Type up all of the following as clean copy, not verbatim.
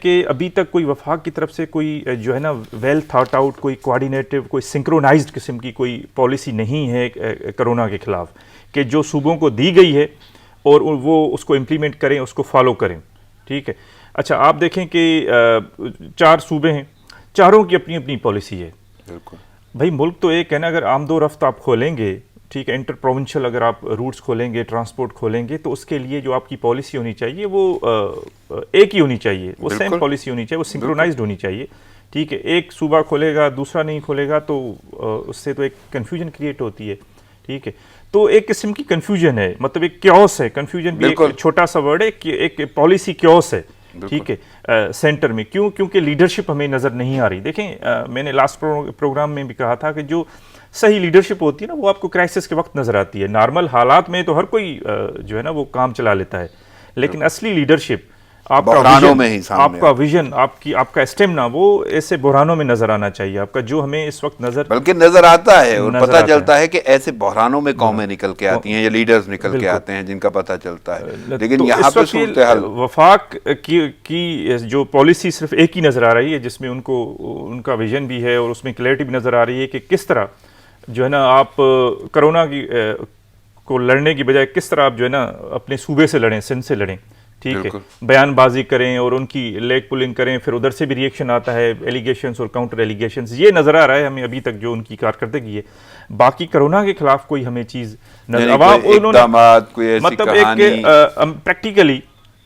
کہ ابھی تک کوئی وفاق کی طرف سے کوئی جو ہے نا ویل تھاٹ آؤٹ کوئی کوآرڈینیٹو کوئی سنکرونائزڈ قسم کی کوئی پالیسی نہیں ہے کرونا کے خلاف کہ جو صوبوں کو دی گئی ہے اور وہ اس کو امپلیمنٹ کریں, اس کو فالو کریں. ٹھیک ہے. اچھا آپ دیکھیں کہ 4 صوبے ہیں, چاروں کی اپنی اپنی پالیسی ہے. بالکل بھائی ملک تو ایک ہے نا, اگر آمد و رفت آپ کھولیں گے, ٹھیک ہے, انٹر پروونشل اگر آپ روٹس کھولیں گے, ٹرانسپورٹ کھولیں گے, تو اس کے لیے جو آپ کی پالیسی ہونی چاہیے وہ ایک ہی ہونی چاہیے, وہ سیم پالیسی ہونی چاہیے, وہ سنکرونائزڈ ہونی چاہیے. ٹھیک ہے. ایک صوبہ کھولے گا دوسرا نہیں کھولے گا تو اس سے تو ایک کنفیوژن کریٹ ہوتی ہے. ٹھیک ہے. تو ایک قسم کی کنفیوژن ہے, مطلب ایک کیوس ہے. کنفیوژن بھی ایک چھوٹا سا ورڈ ہے کہ ایک پالیسی کیوس ہے. ٹھیک ہے. سینٹر میں کیونکہ لیڈرشپ ہمیں نظر نہیں آ رہی. دیکھیں میں نے لاسٹ پروگرام میں بھی کہا تھا کہ جو صحیح لیڈرشپ ہوتی ہے نا وہ آپ کو کرائسس کے وقت نظر آتی ہے. نارمل حالات میں تو ہر کوئی جو ہے نا وہ کام چلا لیتا ہے, لیکن اصلی لیڈرشپ آپ کا ویژن آپ کا اسٹیمنا وہ ایسے بحرانوں میں نظر آنا چاہیے آپ کا, جو ہمیں اس وقت بلکہ نظر آتا ہے اور پتہ چلتا ہے کہ ایسے بحرانوں میں قومیں نکل کے آتی ہیں یا لیڈرز نکل کے آتے ہیں جن کا پتہ چلتا ہے. لیکن یہاں پہ صورتحال وفاق کی جو پالیسی صرف ایک ہی نظر آ رہی ہے, جس میں ان کا ویژن بھی ہے اور اس میں کلیئرٹی بھی نظر آ رہی ہے کہ کس طرح جو ہے نا آپ کرونا کو لڑنے کی بجائے کس طرح آپ جو ہے نا اپنے صوبے سے لڑیں, سندھ سے لڑیں. ٹھیک ہے. بیان بازی کریں اور ان کی لیگ پولنگ کریں, پھر ادھر سے بھی ریئیکشن آتا ہے, ایلیگیشنز اور کاؤنٹر ایلیگیشنز. یہ نظر آ رہا ہے ہمیں ابھی تک جو ان کی کارکردگی ہے. باقی کرونا کے خلاف کوئی ہمیں چیز مطلب ایک پریکٹیکلی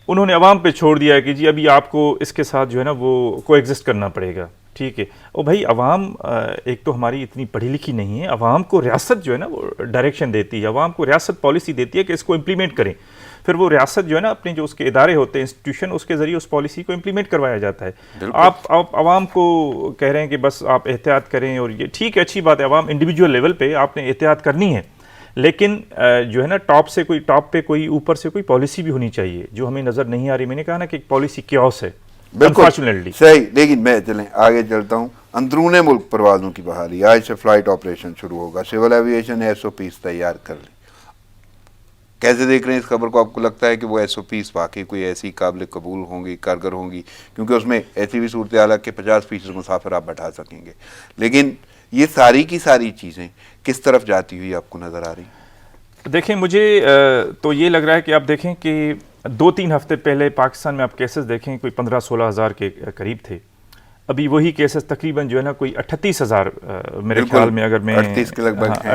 انہوں نے عوام پہ چھوڑ دیا ہے کہ جی ابھی آپ کو اس کے ساتھ جو ہے نا وہ کو ایگزسٹ کرنا پڑے گا. ٹھیک ہے. اور بھائی عوام ایک تو ہماری اتنی پڑھی لکھی نہیں ہے, عوام کو ریاست جو ہے نا وہ ڈائریکشن دیتی ہے, عوام کو ریاست پالیسی دیتی ہے کہ اس کو امپلیمنٹ کریں. پھر وہ ریاست جو ہے نا اپنے جو اس کے ادارے ہوتے ہیں, انسٹیٹیوشن, اس کے ذریعے اس پالیسی کو امپلیمنٹ کروایا جاتا ہے. آپ عوام کو کہہ رہے ہیں کہ بس آپ احتیاط کریں, اور یہ ٹھیک ہے, اچھی بات ہے, عوام انڈیویجول لیول پہ آپ نے احتیاط کرنی ہے, لیکن جو ہے نا ٹاپ پہ کوئی اوپر سے کوئی پالیسی بھی ہونی چاہیے جو ہمیں نظر نہیں آ رہی. میں نے کہا نا کہ ایک پالیسی کیوس ہے. بالکل صحیح. لیکن میں آگے چلتا ہوں. اندرون ملک پروازوں کی بحالی, آج سے فلائٹ آپریشن شروع ہوگا. Civil aviation S O Ps تیار کر لی. کیسے دیکھ رہے ہیں اس خبر کو؟ آپ کو لگتا ہے کہ وہ ایس او پیز واقعی کوئی ایسی قابل قبول ہوں گی, کارگر ہوں گی؟ کیونکہ اس میں ایسی بھی صورتحال ہے کہ 50% مسافر آپ بٹھا سکیں گے, لیکن یہ ساری کی ساری چیزیں کس طرف جاتی ہوئی آپ کو نظر آ رہی ہیں؟ دیکھیں مجھے تو یہ لگ رہا ہے کہ آپ دیکھیں کہ 2-3 ہفتے پہلے پاکستان میں آپ کیسز دیکھیں کوئی 15-16 ہزار کے قریب تھے. ابھی وہی کیسز تقریباً جو ہے نا کوئی 38 ہزار میرے خیال میں, اگر میں 38 کے لگ بھگ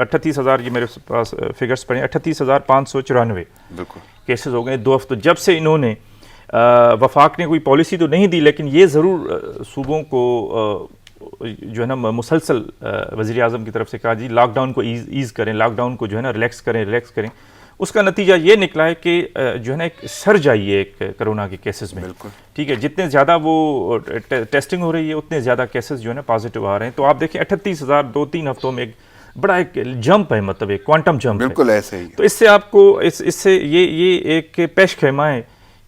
38 ہزار یہ میرے پاس فگرز پڑے ہیں, 38,594 کیسز ہو گئے 2 ہفتوں جب سے انہوں نے وفاق نے کوئی پالیسی تو نہیں دی, لیکن یہ ضرور صوبوں کو جو ہے نا مسلسل وزیر اعظم کی طرف سے کہا جی لاک ڈاؤن کو ایز کریں, لاک ڈاؤن کو جو ہے نا ریلیکس کریں. اس کا نتیجہ یہ نکلا ہے کہ جو ہے نا ایک سرج آئی ہے ایک کرونا کے کیسز میں. ٹھیک ہے. جتنے زیادہ وہ ٹیسٹنگ ہو رہی ہے اتنے زیادہ کیسز جو ہے نا پازیٹیو آ رہے ہیں. تو آپ دیکھیں 38,000 2-3 ہفتوں میں ایک بڑا ایک جمپ ہے, مطلب ایک کوانٹم جمپ ہے. بالکل ایسے ہی. تو اس سے آپ کو اس سے یہ ایک پیش خیمہ ہے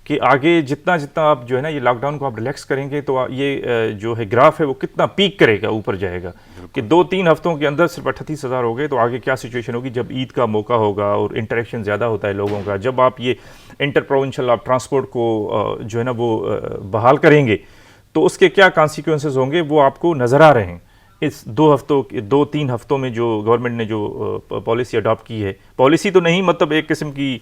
کہ آگے جتنا آپ جو ہے نا یہ لاک ڈاؤن کو آپ ریلیکس کریں گے تو یہ جو ہے گراف ہے وہ کتنا پیک کرے گا, اوپر جائے گا. کہ 2-3 ہفتوں کے اندر صرف 38,000 ہو گئے تو آگے کیا سچویشن ہوگی جب عید کا موقع ہوگا اور انٹریکشن زیادہ ہوتا ہے لوگوں کا. جب آپ یہ انٹر پروونشل آپ ٹرانسپورٹ کو جو ہے نا وہ بحال کریں گے تو اس کے کیا کانسیکوینسز ہوں گے وہ آپ کو نظر آ رہے ہیں. اس 2-3 ہفتوں میں جو گورنمنٹ نے جو پالیسی اڈاپٹ کی ہے, پالیسی تو نہیں مطلب ایک قسم کی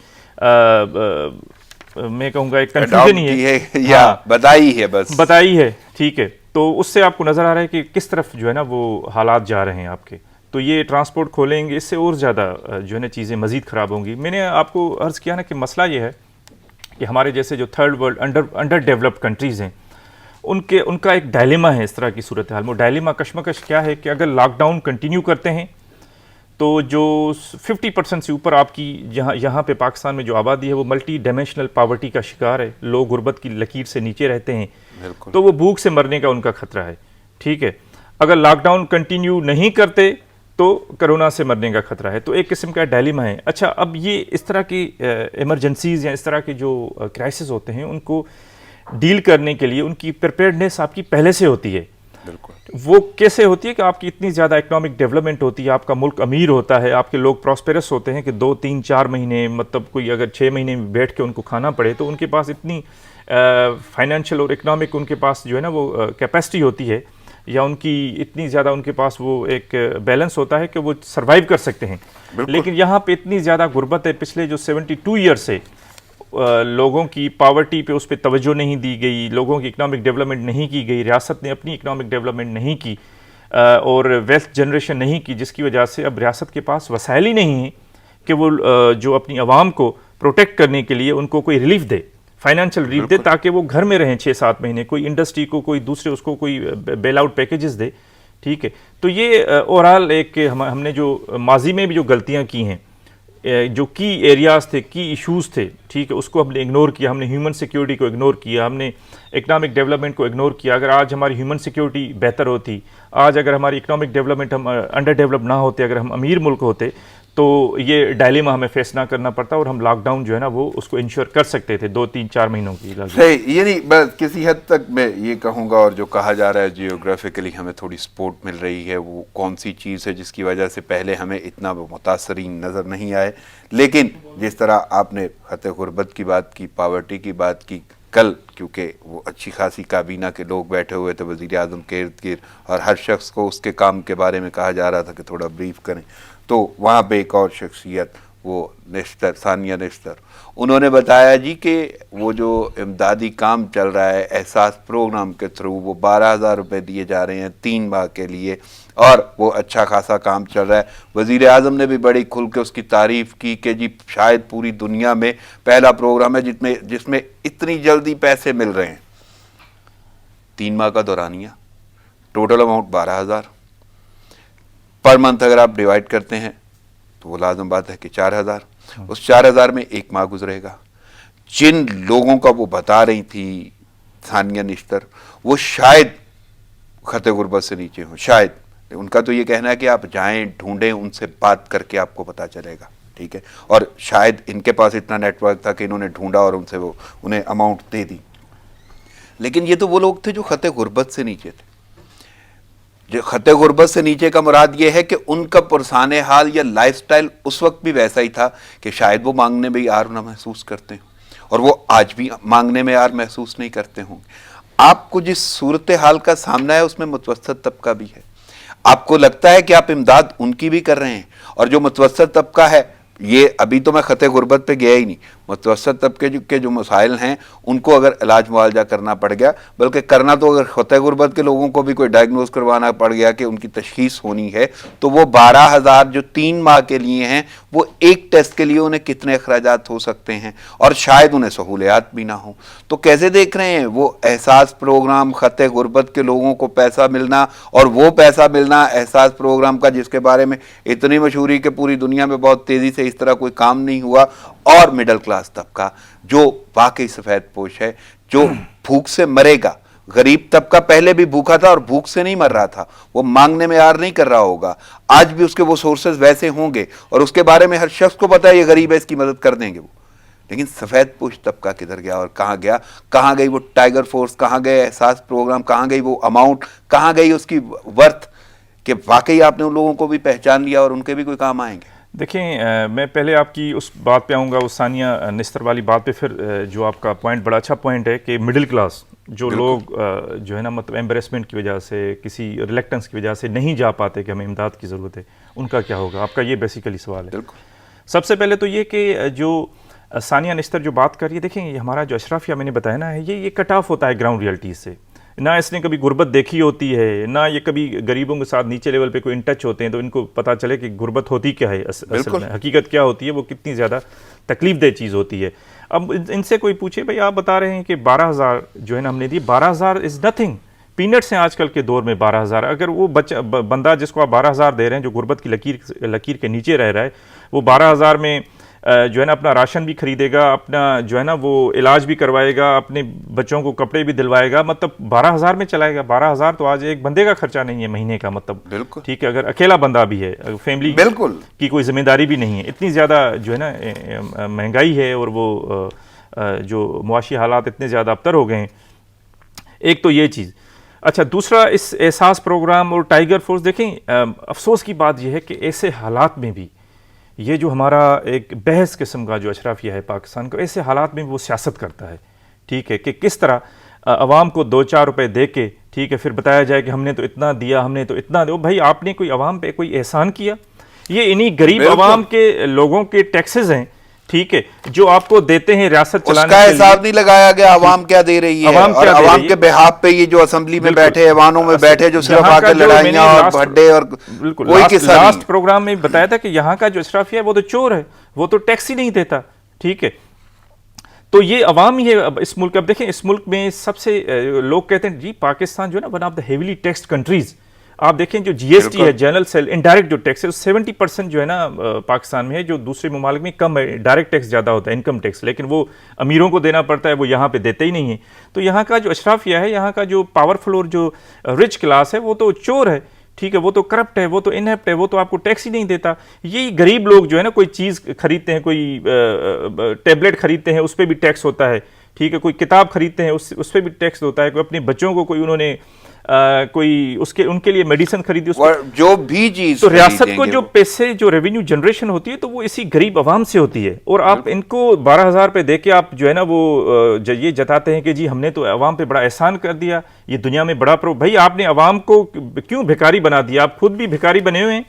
میں کہوں گا ایک کنفیوژن ہی ہے یا بتائی ہے. ٹھیک ہے. تو اس سے آپ کو نظر آ رہا ہے کہ کس طرف جو ہے نا وہ حالات جا رہے ہیں آپ کے. تو یہ ٹرانسپورٹ کھولیں گے اس سے اور زیادہ جو ہے نا چیزیں مزید خراب ہوں گی. میں نے آپ کو عرض کیا نا کہ مسئلہ یہ ہے کہ ہمارے جیسے جو third world under developed countries ہیں ان کا ایک ڈائلیما ہے اس طرح کی صورتحال. وہ ڈائلیما کشمکش کیا ہے کہ اگر لاک ڈاؤن کنٹینیو کرتے ہیں تو جو 50% سے اوپر آپ کی یہاں پہ پاکستان میں جو آبادی ہے وہ ملٹی ڈائمینشنل پاورٹی کا شکار ہے. لوگ غربت کی لکیر سے نیچے رہتے ہیں, تو وہ بھوک سے مرنے کا ان کا خطرہ ہے. ٹھیک ہے. اگر لاک ڈاؤن کنٹینیو نہیں کرتے تو کرونا سے مرنے کا خطرہ ہے. تو ایک قسم کا ڈائلیما ہے. اچھا اب یہ اس طرح کی ایمرجنسیز یا اس طرح کے جو کرائسس ہوتے ہیں ان کو ڈیل کرنے کے لیے ان کی پریپیئرڈنیس آپ کی پہلے سے ہوتی ہے. وہ کیسے ہوتی ہے کہ آپ کی اتنی زیادہ اکنامک ڈیولپمنٹ ہوتی ہے, آپ کا ملک امیر ہوتا ہے, آپ کے لوگ پراسپیرس ہوتے ہیں کہ 2-3-4 مہینے مطلب کوئی اگر 6 مہینے بیٹھ کے ان کو کھانا پڑے تو ان کے پاس اتنی فائنینشیل اور اکنامک ان کے پاس جو ہے نا وہ کیپیسٹی ہوتی ہے یا ان کی اتنی زیادہ ان کے پاس وہ ایک بیلنس ہوتا ہے کہ وہ سروائیو کر سکتے ہیں. لیکن یہاں پہ اتنی زیادہ غربت ہے پچھلے جو 72 ایئر سے لوگوں کی پاورٹی پہ اس پہ توجہ نہیں دی گئی, لوگوں کی اکنامک ڈیولپمنٹ نہیں کی گئی, ریاست نے اپنی اکنامک ڈیولپمنٹ نہیں کی اور ویلتھ جنریشن نہیں کی, جس کی وجہ سے اب ریاست کے پاس وسائل ہی نہیں ہیں کہ وہ جو اپنی عوام کو پروٹیکٹ کرنے کے لیے ان کو کوئی ریلیف دے, فائنینشیل ریلیف دے تاکہ وہ گھر میں رہیں 6-7 مہینے, کوئی انڈسٹری کو کوئی دوسرے اس کو کوئی بیل آؤٹ پیکیجز دے. ٹھیک ہے, تو یہ اوورآل ایک ہم نے جو ماضی میں بھی جو غلطیاں کی ہیں, جو کی ایریاز تھے, کی ایشوز تھے, ٹھیک ہے, اس کو ہم نے اگنور کیا. ہم نے ہیومن سیکیورٹی کو اگنور کیا, ہم نے اکنامک ڈیولپمنٹ کو اگنور کیا. اگر آج ہماری ہیومن سیکیورٹی بہتر ہوتی, آج اگر ہماری اکنامک ڈیولپمنٹ ہم انڈر ڈیولپ نہ ہوتے, اگر ہم امیر ملک ہوتے تو یہ ڈائلیما ہمیں فیس نہ کرنا پڑتا اور ہم لاک ڈاؤن جو ہے نا وہ اس کو انشور کر سکتے تھے 2-3-4 مہینوں کی. صحیح, یعنی بس کسی حد تک میں یہ کہوں گا, اور جو کہا جا رہا ہے جیوگرافیکلی ہمیں تھوڑی سپورٹ مل رہی ہے, وہ کون سی چیز ہے جس کی وجہ سے پہلے ہمیں اتنا متاثرین نظر نہیں آئے. لیکن جس طرح آپ نے خطِ غربت کی بات کی, پاورٹی کی بات کی, کل کیونکہ وہ اچھی خاصی کابینہ کے لوگ بیٹھے ہوئے تھے وزیر اعظم کے ارد گرد, اور ہر شخص کو اس کے کام کے بارے میں کہا جا رہا تھا کہ تھوڑا بریف کریں, تو وہاں پہ ایک اور شخصیت وہ ثانیہ نشتر, انہوں نے بتایا جی کہ وہ جو امدادی کام چل رہا ہے احساس پروگرام کے تھرو, وہ 12,000 روپے دیے جا رہے ہیں 3 ماہ کے لیے, اور وہ اچھا خاصا کام چل رہا ہے. وزیر اعظم نے بھی بڑی کھل کے اس کی تعریف کی کہ جی شاید پوری دنیا میں پہلا پروگرام ہے جس میں اتنی جلدی پیسے مل رہے ہیں. 3 ماہ کا دورانیہ, ٹوٹل اماؤنٹ 12,000 پر منتھ. اگر آپ ڈیوائڈ کرتے ہیں تو وہ لازم بات ہے کہ 4,000, اس 4,000 میں 1 ماہ گزرے گا. جن لوگوں کا وہ بتا رہی تھی ثانیہ نشتر, وہ شاید خطِ غربت سے نیچے ہوں, شاید. ان کا تو یہ کہنا ہے کہ آپ جائیں, ڈھونڈیں, ان سے بات کر کے آپ کو پتا چلے گا. ٹھیک ہے, اور شاید ان کے پاس اتنا نیٹ ورک تھا کہ انہوں نے ڈھونڈا اور ان سے وہ انہیں اماؤنٹ دے دی. لیکن یہ تو وہ لوگ تھے جو خطِ غربت سے نیچے تھے. جو خطِ غربت سے نیچے کا مراد یہ ہے کہ ان کا پرسان حال یا لائف سٹائل اس وقت بھی ویسا ہی تھا کہ شاید وہ مانگنے میں یار نہ محسوس کرتے ہوں, اور وہ آج بھی مانگنے میں یار محسوس نہیں کرتے ہوں. آپ کو جس صورتحال کا سامنا ہے اس میں متوسط طبقہ بھی ہے. آپ کو لگتا ہے کہ آپ امداد ان کی بھی کر رہے ہیں, اور جو متوسط طبقہ ہے, یہ ابھی تو میں خطِ غربت پہ گیا ہی نہیں, متوسط طبقے کے جو مسائل ہیں ان کو اگر علاج معالجہ کرنا پڑ گیا, بلکہ کرنا تو اگر خطِ غربت کے لوگوں کو بھی کوئی ڈائگنوز کروانا پڑ گیا کہ ان کی تشخیص ہونی ہے, تو وہ 12,000 جو 3 ماہ کے لیے ہیں, وہ ایک ٹیسٹ کے لیے انہیں کتنے اخراجات ہو سکتے ہیں, اور شاید انہیں سہولیات بھی نہ ہوں. تو کیسے دیکھ رہے ہیں وہ احساس پروگرام, خطِ غربت کے لوگوں کو پیسہ ملنا, اور وہ پیسہ ملنا احساس پروگرام کا جس کے بارے میں اتنی مشہوری کہ پوری دنیا میں بہت تیزی سے اس طرح کوئی کام نہیں ہوا, اور مڈل کلاس طبقہ جو واقعی سفید پوش ہے, جو بھوک سے مرے گا. غریب طبقہ پہلے بھی بھوکا تھا اور بھوک سے نہیں مر رہا تھا, وہ مانگنے میں یار نہیں کر رہا ہوگا, آج بھی اس کے وہ سورسز ویسے ہوں گے, اور اس کے بارے میں ہر شخص کو پتا ہے یہ غریب ہے, اس کی مدد کر دیں گے وہ. لیکن سفید پوش طبقہ کدھر گیا اور کہاں گیا؟ کہاں گئی وہ ٹائیگر فورس, کہاں گئے احساس پروگرام, کہاں گئی وہ اماؤنٹ, کہاں گئی اس کی ورتھ, کہ واقعی آپ نے ان لوگوں کو بھی پہچان لیا اور ان کے بھی کوئی کام آئیں گے؟ دیکھیں, میں پہلے آپ کی اس بات پہ آؤں گا, اس ثانیہ نشتر والی بات پہ, پھر جو آپ کا پوائنٹ بڑا اچھا پوائنٹ ہے کہ مڈل کلاس جو لوگ جو ہے نا مطلب ایمبریسمنٹ کی وجہ سے, کسی ریلیکٹنس کی وجہ سے نہیں جا پاتے کہ ہمیں امداد کی ضرورت ہے, ان کا کیا ہوگا؟ آپ کا یہ بیسیکلی سوال ہے. سب سے پہلے تو یہ کہ جو ثانیہ نشتر جو بات کر رہی ہے, دیکھیں یہ ہمارا جو اشرافیہ میں نے بتایا نا, یہ کٹ آف ہوتا ہے گراؤنڈ ریئلٹیز سے. نہ اس نے کبھی غربت دیکھی ہوتی ہے, نہ یہ کبھی غریبوں کے ساتھ نیچے لیول پہ کوئی ان ٹچ ہوتے ہیں تو ان کو پتہ چلے کہ غربت ہوتی کیا ہے, اصل میں حقیقت کیا ہوتی ہے, وہ کتنی زیادہ تکلیف دہ چیز ہوتی ہے. اب ان سے کوئی پوچھے بھائی آپ بتا رہے ہیں کہ 12,000 جو ہے نا ہم نے دی, 12,000 از نتھنگ, پینٹس ہیں آج کل کے دور میں 12,000. اگر وہ بندہ جس کو آپ 12,000 دے رہے ہیں جو غربت کی لکیر کے نیچے رہ رہا ہے, وہ 12,000 میں جو ہے نا اپنا راشن بھی خریدے گا, اپنا جو ہے نا وہ علاج بھی کروائے گا, اپنے بچوں کو کپڑے بھی دلوائے گا, مطلب 12,000 میں چلائے گا. 12,000 تو آج ایک بندے کا خرچہ نہیں ہے مہینے کا, مطلب بالکل ٹھیک ہے, اگر اکیلا بندہ بھی ہے, فیملی بالکل کی کوئی ذمہ داری بھی نہیں ہے. اتنی زیادہ جو ہے نا مہنگائی ہے اور وہ جو معاشی حالات اتنے زیادہ ابتر ہو گئے ہیں. ایک تو یہ چیز. اچھا, دوسرا اس احساس پروگرام اور ٹائیگر فورس, دیکھیں افسوس کی بات یہ ہے کہ ایسے حالات میں بھی یہ جو ہمارا ایک بحث قسم کا جو اشرافیہ ہے پاکستان کو, ایسے حالات میں وہ سیاست کرتا ہے ٹھیک ہے, کہ کس طرح عوام کو 2-4 روپے دے کے, ٹھیک ہے, پھر بتایا جائے کہ ہم نے تو اتنا دیا, ہم نے تو اتنا دیا. بھائی آپ نے کوئی عوام پہ کوئی احسان کیا؟ یہ انہی غریب عوام کے لوگوں کے ٹیکسز ہیں, ٹھیک ہے, جو آپ کو دیتے ہیں ریاست چلانے کے لیے. اس کا حساب نہیں لگایا گیا عوام کیا دے رہی ہے, اور عوام کے بہاف پہ یہ جو اسمبلی میں بیٹھے, ایوانوں میں بیٹھے, جو صرف آ کے لڑائیاں اور بھڈے اور کوئی قصہ نہیں. لاسٹ پروگرام میں بتایا تھا کہ یہاں کا جو اشرافیہ ہے وہ تو چور ہے, وہ تو ٹیکس ہی نہیں دیتا, ٹھیک ہے. تو یہ عوام ہی ہے اس ملک. اب دیکھیں اس ملک میں سب سے لوگ کہتے ہیں جی پاکستان جو ہے نا one of the heavily taxed countries. آپ دیکھیں جو جی ایس ٹی ہے, جنرل سیل, انڈائریکٹ جو ٹیکس ہے 70% جو ہے نا پاکستان میں ہے, جو دوسرے ممالک میں کم ہے. ڈائریکٹ ٹیکس زیادہ ہوتا ہے, انکم ٹیکس, لیکن وہ امیروں کو دینا پڑتا ہے, وہ یہاں پہ دیتے ہی نہیں ہیں. تو یہاں کا جو اشرافیہ ہے, یہاں کا جو پاورفل اور جو رچ کلاس ہے, وہ تو چور ہے, ٹھیک ہے, وہ تو کرپٹ ہے, وہ تو انہیپٹ ہے, وہ تو آپ کو ٹیکس ہی نہیں دیتا. یہی غریب لوگ جو ہے نا کوئی چیز خریدتے ہیں, کوئی ٹیبلٹ خریدتے ہیں, اس پہ بھی ٹیکس ہوتا ہے, ٹھیک ہے, کوئی کتاب خریدتے ہیں, اس پہ بھی ٹیکس ہوتا ہے, کوئی اپنے بچوں کو کوئی انہوں نے کوئی ان کے لیے میڈیسن خریدی, جو بھی چیز, تو ریاست کو جو پیسے جو ریونیو جنریشن ہوتی ہے تو وہ اسی غریب عوام سے ہوتی ہے. اور آپ ان کو 12,000 روپے دے کے آپ جو ہے نا وہ یہ جتاتے ہیں کہ جی ہم نے تو عوام پہ بڑا احسان کر دیا, یہ دنیا میں بڑا بھائی آپ نے عوام کو کیوں بھکاری بنا دیا؟ آپ خود بھی بھکاری بنے ہوئے ہیں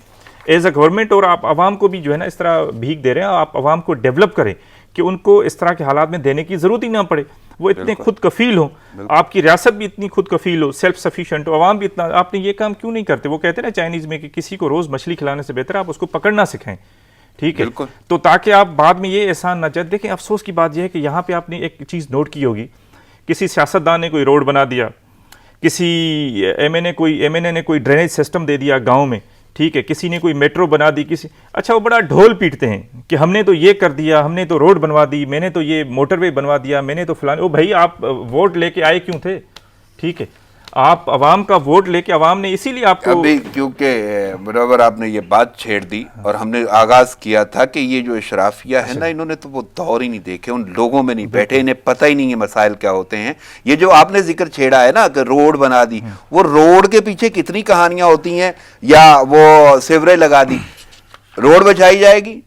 ایز اے گورنمنٹ, اور آپ عوام کو بھی جو ہے نا اس طرح بھیک دے رہے ہیں. آپ عوام کو ڈیولپ کریں کہ ان کو اس طرح کے حالات میں دینے کی ضرورت ہی نہ پڑے, وہ اتنے خود کفیل ہوں, آپ کی ریاست بھی اتنی خود کفیل ہو, سیلف سفیشینٹ ہو, عوام بھی اتنا. آپ نے یہ کام کیوں نہیں کرتے؟ وہ کہتے ہیں نا چائنیز میں کہ کسی کو روز مچھلی کھلانے سے بہتر آپ اس کو پکڑنا سکھائیں, ٹھیک ہے, تو تاکہ آپ بعد میں یہ احسان نہ چاہے. دیکھیں افسوس کی بات یہ ہے کہ یہاں پہ آپ نے ایک چیز نوٹ کی ہوگی, کسی سیاستدان نے کوئی روڈ بنا دیا, کسی ایم این اے نے کوئی ڈرینیج سسٹم دے دیا گاؤں میں, ٹھیک ہے, کسی نے کوئی میٹرو بنا دی, اچھا وہ بڑا ڈھول پیٹتے ہیں کہ ہم نے تو یہ کر دیا, ہم نے تو روڈ بنوا دی, میں نے تو یہ موٹر وے بنوا دیا, میں نے تو فلاں. او بھائی آپ ووٹ لے کے آئے کیوں تھے؟ ٹھیک ہے, آپ عوام کا ووٹ لے کے, عوام نے اسی لیے آپ کو ابھی کیونکہ برابر آپ نے یہ بات چھیڑ دی, اور ہم نے آغاز کیا تھا کہ یہ جو اشرافیہ ہے نا, انہوں نے تو وہ دور ہی نہیں دیکھے, ان لوگوں میں نہیں بیٹھے, انہیں پتہ ہی نہیں ہے مسائل کیا ہوتے ہیں. یہ جو آپ نے ذکر چھیڑا ہے نا کہ روڈ بنا دی, وہ روڈ کے پیچھے کتنی کہانیاں ہوتی ہیں, یا وہ سیوریج لگا دی, روڈ بچائی جائے گی,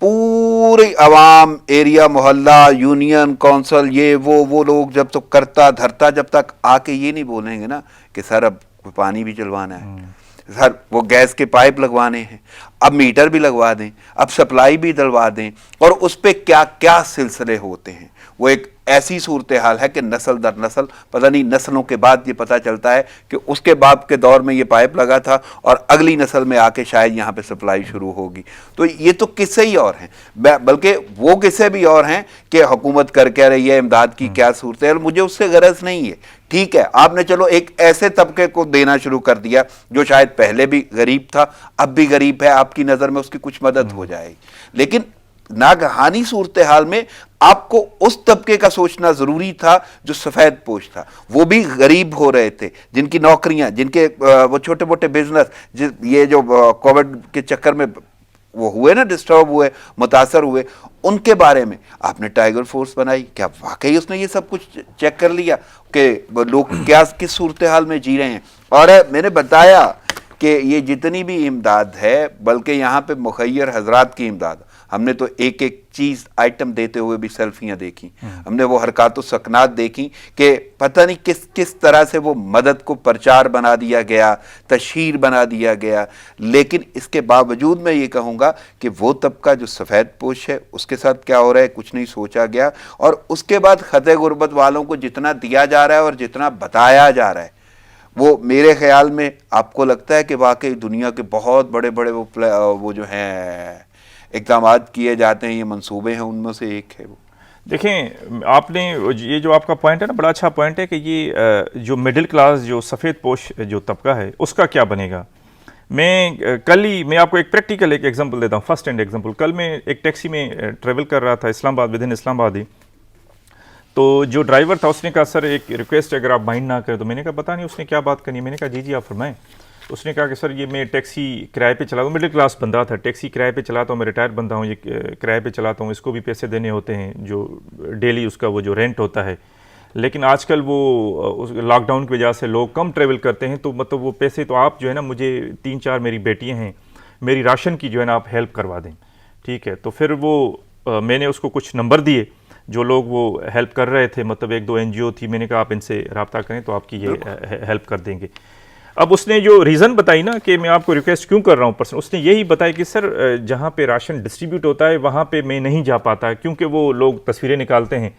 پوری عوام, ایریا, محلہ, یونین, کونسل, یہ وہ لوگ جب تک کرتا دھرتا, جب تک آ کے یہ نہیں بولیں گے نا کہ سر اب پانی بھی چلوانا ہے, سر وہ گیس کے پائپ لگوانے ہیں, اب میٹر بھی لگوا دیں, اب سپلائی بھی دلوا دیں, اور اس پہ کیا کیا سلسلے ہوتے ہیں. وہ ایک ایسی صورتحال ہے کہ نسل در نسل, پتہ نہیں نسلوں کے بعد یہ پتہ چلتا ہے کہ اس کے باپ کے دور میں یہ پائپ لگا تھا, اور اگلی نسل میں آ کے شاید یہاں پہ سپلائی شروع ہوگی. تو یہ تو قصے ہی اور ہیں, بلکہ وہ قصے بھی اور ہیں کہ حکومت کر کے رہی ہے, امداد کی کیا صورت ہے. مجھے اس سے غرض نہیں ہے, ٹھیک ہے, آپ نے چلو ایک ایسے طبقے کو دینا شروع کر دیا جو شاید پہلے بھی غریب تھا, اب بھی غریب ہے, آپ کی نظر میں اس کی کچھ مدد ہو جائے گی. لیکن ناگہانی صورتحال میں آپ کو اس طبقے کا سوچنا ضروری تھا جو سفید پوش تھا. وہ بھی غریب ہو رہے تھے, جن کی نوکریاں, جن کے وہ چھوٹے موٹے بزنس, یہ جو کووڈ کے چکر میں وہ ہوئے نا, ڈسٹرب ہوئے, متاثر ہوئے, ان کے بارے میں آپ نے ٹائیگر فورس بنائی. کیا واقعی اس نے یہ سب کچھ چیک کر لیا کہ لوگ کیا کس صورتحال میں جی رہے ہیں؟ اور میں نے بتایا کہ یہ جتنی بھی امداد ہے, بلکہ یہاں پہ مخیر حضرات کی امداد, ہم نے تو ایک ایک چیز آئٹم دیتے ہوئے بھی سیلفیاں دیکھی, ہم نے وہ حرکات و سکنات دیکھی کہ پتہ نہیں کس طرح سے وہ مدد کو پرچار بنا دیا گیا, تشہیر بنا دیا گیا. لیکن اس کے باوجود میں یہ کہوں گا کہ وہ طبقہ جو سفید پوش ہے اس کے ساتھ کیا ہو رہا ہے کچھ نہیں سوچا گیا. اور اس کے بعد خطے غربت والوں کو جتنا دیا جا رہا ہے اور جتنا بتایا جا رہا ہے, وہ میرے خیال میں آپ کو لگتا ہے کہ واقعی دنیا کے بہت بڑے بڑے وہ جو ہیں اقدامات کیے جاتے ہیں, یہ منصوبے ہیں, ان میں سے ایک ہے وہ. دیکھیں آپ نے یہ جو آپ کا پوائنٹ ہے نا, بڑا اچھا پوائنٹ ہے کہ یہ جو مڈل کلاس جو سفید پوش جو طبقہ ہے اس کا کیا بنے گا. میں آپ کو ایک پریکٹیکل ایک ایگزامپل دیتا ہوں, فرسٹ ہینڈ ایگزامپل. کل میں ایک ٹیکسی میں ٹریول کر رہا تھا اسلام آباد, ود ان اسلام آباد ہی. تو جو ڈرائیور تھا اس نے کہا سر ایک ریکویسٹ اگر آپ مائنڈ نہ کریں. تو میں نے کہا پتہ نہیں اس نے کیا بات کرنی ہے. میں نے کہا جی آپ فرمائیں. اس نے کہا کہ سر یہ میں ٹیکسی کرائے پہ چلاتا ہوں, مڈل کلاس بندہ تھا, ٹیکسی کرائے پہ چلاتا ہوں, میں ریٹائر بندہ ہوں, یہ کرائے پہ چلاتا ہوں, اس کو بھی پیسے دینے ہوتے ہیں جو ڈیلی اس کا وہ جو رینٹ ہوتا ہے. لیکن آج کل وہ لاک ڈاؤن کی وجہ سے لوگ کم ٹریول کرتے ہیں, تو مطلب وہ پیسے تو آپ جو ہے نا, مجھے 3-4 میری بیٹیاں ہیں, میری راشن کی جو ہے نا آپ ہیلپ کروا دیں, ٹھیک ہے. تو پھر وہ میں نے اس کو کچھ نمبر دیے. جو لوگ وہ ہیلپ کر رہے تھے، مطلب 1-2 NGO تھی، میں نے کہا آپ ان سے رابطہ کریں تو آپ کی یہ ہیلپ کر دیں گے. اب اس نے جو ریزن بتائی نا کہ میں آپ کو ریکویسٹ کیوں کر رہا ہوں پرسن، اس نے یہی بتایا کہ سر جہاں پہ راشن ڈسٹریبیوٹ ہوتا ہے وہاں پہ میں نہیں جا پاتا کیونکہ وہ لوگ تصویریں نکالتے ہیں،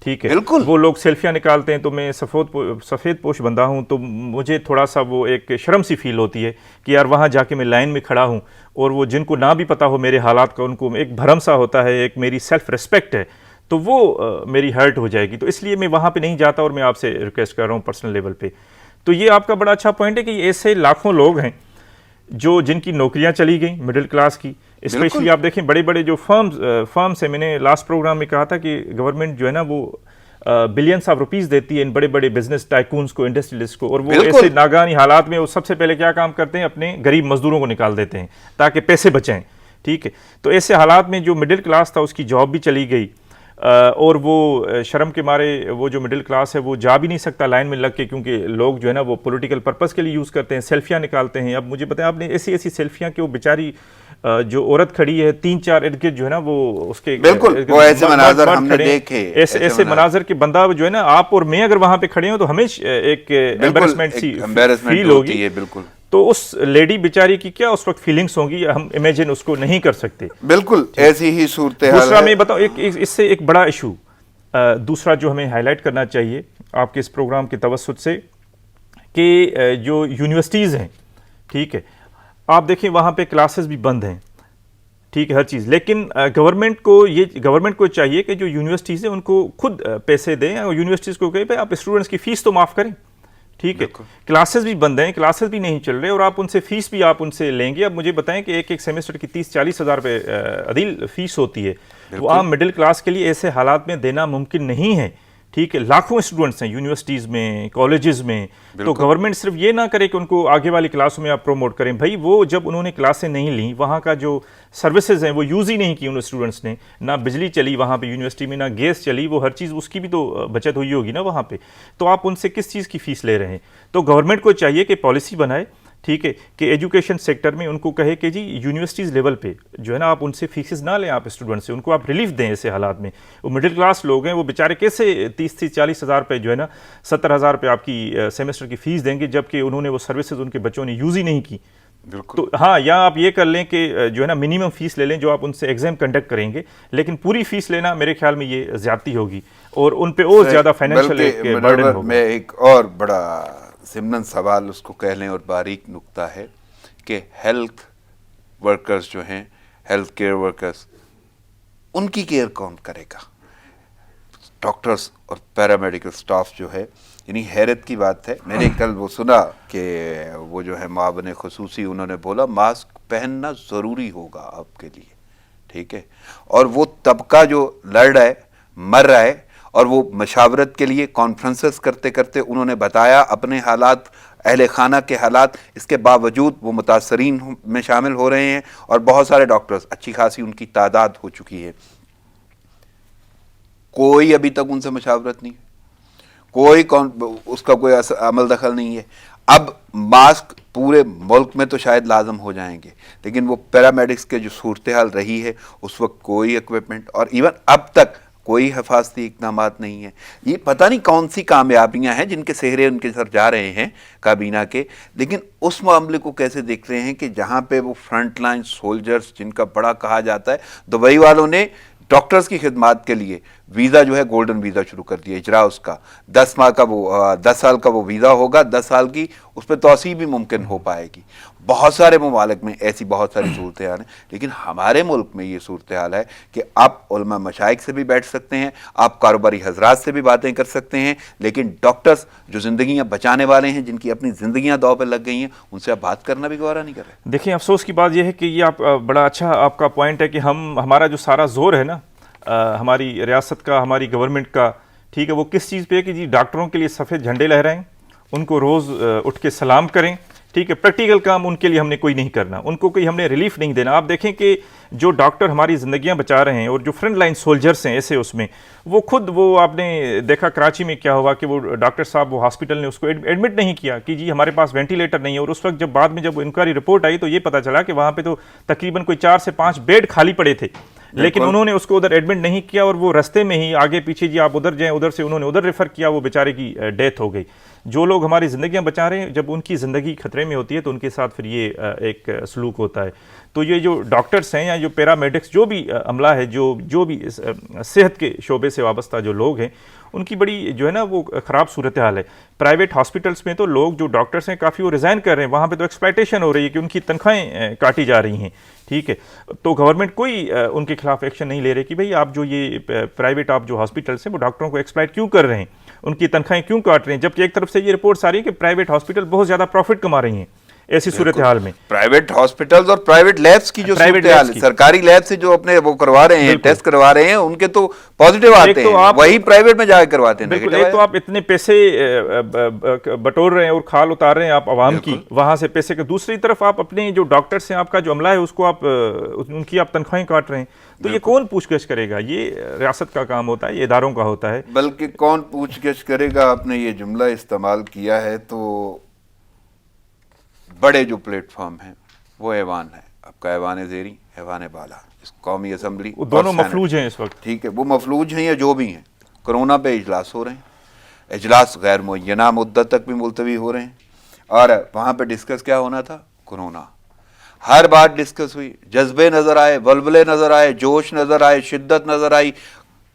ٹھیک ہے، بالکل وہ لوگ سیلفیاں نکالتے ہیں، تو میں سفید پوش بندہ ہوں، تو مجھے تھوڑا سا وہ ایک شرم سی فیل ہوتی ہے کہ یار وہاں جا کے میں لائن میں کھڑا ہوں، اور وہ جن کو نہ بھی پتہ ہو میرے حالات کا، ان کو ایک بھرم سا ہوتا ہے، ایک میری سیلف ریسپیکٹ ہے تو وہ میری ہرٹ ہو جائے گی، تو اس لیے میں وہاں پہ نہیں جاتا، اور میں آپ سے ریکویسٹ کر رہا ہوں پرسنل لیول پہ. تو یہ آپ کا بڑا اچھا پوائنٹ ہے کہ ایسے لاکھوں لوگ ہیں جن کی نوکریاں چلی گئیں مڈل کلاس کی، اسپیشلی آپ دیکھیں بڑے بڑے جو فرمز ہیں. میں نے لاسٹ پروگرام میں کہا تھا کہ گورنمنٹ جو ہے نا وہ بلینس آف روپیز دیتی ہے ان بڑے بڑے بزنس ٹائکونز کو، انڈسٹریلسٹ کو، اور وہ ایسے ناگہانی حالات میں وہ سب سے پہلے کیا کام کرتے ہیں، اپنے غریب مزدوروں کو نکال دیتے ہیں تاکہ پیسے بچائیں، ٹھیک ہے. تو ایسے حالات میں جو مڈل کلاس تھا اس کی جاب بھی چلی گئی، اور وہ شرم کے مارے وہ جو مڈل کلاس ہے وہ جا بھی نہیں سکتا لائن میں لگ کے، کیونکہ لوگ جو ہے نا وہ پولیٹیکل پرپس کے لیے یوز کرتے ہیں، سیلفیاں نکالتے ہیں. اب مجھے بتائیں آپ نے ایسی سیلفیاں کہ وہ بیچاری جو عورت کھڑی ہے 3-4 ارد گرد جو ہے نا وہ اس کے بالکل وہ ایسے مناظر ہم نے دیکھے، ایسے مناظر کے بندہ جو ہے نا، آپ اور میں اگر وہاں پہ کھڑے ہوں تو ہمیں ایک ایمبیرسمنٹ سی فیل ہوگی. بالکل تو اس لیڈی بیچاری کی کیا اس وقت فیلنگس ہوں گی، ہم امیجن اس کو نہیں کر سکتے. بالکل ایسی ہی صورتحال ہے. دوسرا میں بتاؤں اس سے ایک بڑا ایشو دوسرا جو ہمیں ہائی لائٹ کرنا چاہیے آپ کے اس پروگرام کے توسط سے، کہ جو یونیورسٹیز ہیں، ٹھیک ہے، آپ دیکھیں وہاں پہ کلاسز بھی بند ہیں، ٹھیک ہے، ہر چیز، لیکن گورنمنٹ کو چاہیے کہ جو یونیورسٹیز ہیں ان کو خود پیسے دیں، اور یونیورسٹیز کو کہیں بھائی آپ اسٹوڈنٹس کی فیس تو معاف کریں، ٹھیک ہے. کلاسز بھی بند ہیں، کلاسز بھی نہیں چل رہے، اور آپ ان سے فیس بھی آپ ان سے لیں گے. اب مجھے بتائیں کہ ایک سیمسٹر کی 30-40 ہزار روپے عدیل فیس ہوتی ہے، وہ عام مڈل کلاس کے لیے ایسے حالات میں دینا ممکن نہیں ہے، ٹھیک ہے. لاکھوں اسٹوڈنٹس ہیں یونیورسٹیز میں، کالجز میں، تو گورنمنٹ صرف یہ نہ کرے کہ ان کو آگے والی کلاسوں میں آپ پروموٹ کریں. بھائی وہ جب انہوں نے کلاسیں نہیں لیں، وہاں کا جو سروسز ہیں وہ یوز ہی نہیں کی ان اسٹوڈنٹس نے، نہ بجلی چلی وہاں پہ یونیورسٹی میں، نہ گیس چلی، وہ ہر چیز اس کی بھی تو بچت ہوئی ہوگی نا وہاں پہ. تو آپ ان سے کس چیز کی فیس لے رہے ہیں؟ تو گورنمنٹ کو چاہیے کہ پالیسی بنائے، ٹھیک ہے، کہ ایجوکیشن سیکٹر میں ان کو کہے کہ جی یونیورسٹیز لیول پہ جو ہے نا آپ ان سے فیسز نہ لیں، آپ اسٹوڈنٹ سے، ان کو آپ ریلیف دیں. ایسے حالات میں وہ مڈل کلاس لوگ ہیں، وہ بیچارے کیسے 30-40 ہزار روپے جو ہے نا 70 ہزار روپے آپ کی سیمسٹر کی فیس دیں گے، جبکہ انہوں نے وہ سروسز ان کے بچوں نے یوز ہی نہیں کی. تو ہاں، یا آپ یہ کر لیں کہ جو ہے نا منیمم فیس لے لیں جو آپ ان سے ایگزام کنڈکٹ کریں گے، لیکن پوری فیس لینا میرے خیال میں یہ زیادتی ہوگی اور ان پہ اور زیادہ فائنینشیل برڈن ہوگا. میں ایک اور بڑا ضمن سوال اس کو کہہ لیں اور باریک نکتہ ہے کہ ہیلتھ ورکرز جو ہیں، ہیلتھ کیئر ورکرز، ان کی کیئر کون کرے گا؟ ڈاکٹرز اور پیرامیڈیکل سٹاف جو ہے، یعنی حیرت کی بات ہے. میں نے کل وہ سنا کہ وہ جو ہے معاون خصوصی انہوں نے بولا ماسک پہننا ضروری ہوگا آپ کے لیے، ٹھیک ہے، اور وہ طبقہ جو لڑ رہا ہے، مر رہا ہے، اور وہ مشاورت کے لیے کانفرنسز کرتے کرتے انہوں نے بتایا اپنے حالات، اہل خانہ کے حالات، اس کے باوجود وہ متاثرین میں شامل ہو رہے ہیں، اور بہت سارے ڈاکٹرز، اچھی خاصی ان کی تعداد ہو چکی ہے. کوئی ابھی تک ان سے مشاورت نہیں، کوئی اس کا کوئی عمل دخل نہیں ہے. اب ماسک پورے ملک میں تو شاید لازم ہو جائیں گے، لیکن وہ پیرامیڈکس کے جو صورتحال رہی ہے اس وقت کوئی ایکوپمنٹ اور ایون اب تک کوئی حفاظتی اقدامات نہیں ہیں. یہ پتہ نہیں کون سی کامیابیاں ہیں جن کے سہرے ان کے سر جا رہے ہیں کابینہ کے، لیکن اس معاملے کو کیسے دیکھ رہے ہیں کہ جہاں پہ وہ فرنٹ لائن سولجرز جن کا بڑا کہا جاتا ہے، دبئی والوں نے ڈاکٹرز کی خدمات کے لیے ویزا جو ہے گولڈن ویزا شروع کر دیا، اجرا اس کا 10 سال کا وہ ویزا ہوگا، 10 سال کی اس پہ توسیع بھی ممکن ہو پائے گی. بہت سارے ممالک میں ایسی بہت ساری صورتحال ہیں، لیکن ہمارے ملک میں یہ صورتحال ہے کہ آپ علماء مشائخ سے بھی بیٹھ سکتے ہیں، آپ کاروباری حضرات سے بھی باتیں کر سکتے ہیں، لیکن ڈاکٹرز جو زندگیاں بچانے والے ہیں، جن کی اپنی زندگیاں داؤ پہ لگ گئی ہیں، ان سے آپ بات کرنا بھی گوارا نہیں کر رہے. دیکھیں افسوس کی بات یہ ہے کہ یہ آپ بڑا اچھا آپ کا پوائنٹ ہے کہ ہمارا جو سارا زور ہے نا ہماری ریاست کا، ہماری گورنمنٹ کا، ٹھیک ہے، وہ کس چیز پہ ہے کہ جی ڈاکٹروں کے لیے سفید جھنڈے لہرائیں، ان کو روز اٹھ کے سلام کریں، ٹھیک ہے، پریکٹیکل کام ان کے لیے ہم نے کوئی نہیں کرنا، ان کو کوئی ہم نے ریلیف نہیں دینا. آپ دیکھیں کہ جو ڈاکٹر ہماری زندگیاں بچا رہے ہیں اور جو فرنٹ لائن سولجرز ہیں ایسے اس میں وہ خود، وہ آپ نے دیکھا کراچی میں کیا ہوا کہ وہ ڈاکٹر صاحب وہ ہاسپٹل نے اس کو ایڈمٹ نہیں کیا کہ جی ہمارے پاس وینٹیلیٹر نہیں ہے، اور اس وقت جب بعد میں جب انکوائری رپورٹ آئی تو یہ پتہ چلا کہ وہاں پہ تو تقریباً کوئی 4 سے 5 بیڈ خالی پڑے تھے. لیکن انہوں نے اس کو ادھر ایڈمٹ نہیں کیا اور وہ رستے میں ہی آگے پیچھے جی آپ ادھر جائیں, ادھر سے انہوں نے ادھر ریفر کیا, وہ بیچارے کی ڈیتھ ہو گئی. جو لوگ ہماری زندگیاں بچا رہے ہیں, جب ان کی زندگی خطرے میں ہوتی ہے تو ان کے ساتھ پھر یہ ایک سلوک ہوتا ہے. تو یہ جو ڈاکٹرس ہیں یا جو پیرامیڈکس, جو بھی عملہ ہے, جو بھی صحت کے شعبے سے وابستہ جو لوگ ہیں, ان کی بڑی جو ہے نا وہ خراب صورتحال ہے. پرائیویٹ ہاسپٹلس میں تو لوگ جو ڈاکٹرس ہیں کافی وہ ریزائن کر رہے ہیں, وہاں پہ تو ایکسپلائٹیشن ہو رہی ہے کہ ان کی تنخواہیں کاٹی جا رہی ہیں. ٹھیک ہے, تو گورنمنٹ کوئی ان کے خلاف ایکشن نہیں لے رہی کہ بھئی آپ جو یہ پرائیویٹ آپ جو ہاسپٹلس ہیں وہ ڈاکٹروں کو ایکسپلائٹ کیوں کر رہے ہیں, ان کی تنخواہیں کیوں کاٹ رہے ہیں, جبکہ ایک طرف سے یہ رپورٹس آ رہی ہیں کہ پرائیویٹ ہاسپٹل بہت زیادہ پروفٹ کما رہی ہیں ایسی صورتحال میں. پرائیویٹ ہاسپٹلز اور پرائیوٹ لیبس کی جو صورتحال ہے, سرکاری لیب سے جو اپنے وہ کروا رہے ہیں, ٹیسٹ کروا رہے ہیں, ان کے تو پازیٹیو آتے ہیں, وہی پرائیویٹ میں جا کے کرواتے ہیں. بالکل, ایک تو آپ اتنے پیسے بٹور رہے ہیں اور کھال اتار رہے ہیں آپ عوام کی, وہاں سے پیسے کے, دوسری طرف آپ اپنے جو ڈاکٹرس ہیں, آپ کا جو عملہ ہے اس کو آپ ان کی آپ تنخواہیں کاٹ رہے ہیں. تو یہ کون پوچھ گچھ کرے گا؟ یہ ریاست کا کام ہوتا ہے, یہ اداروں کا ہوتا ہے. بلکہ کون پوچھ گچھ کرے گا, آپ نے یہ جملہ استعمال کیا ہے تو بڑے جو پلیٹ فارم ہیں وہ ایوان ہے, آپ کا ایوان زیریں, ایوان بالا, اس قومی اسمبلی, وہ دونوں مفلوج ہیں اس وقت. ٹھیک ہے, وہ مفلوج ہیں یا جو بھی ہیں, کرونا پہ اجلاس ہو رہے ہیں, اجلاس غیر معینہ مدت تک بھی ملتوی ہو رہے ہیں, اور وہاں پہ ڈسکس کیا ہونا تھا؟ کرونا. ہر بات ڈسکس ہوئی, جذبے نظر آئے, ولولے نظر آئے, جوش نظر آئے, شدت نظر آئی,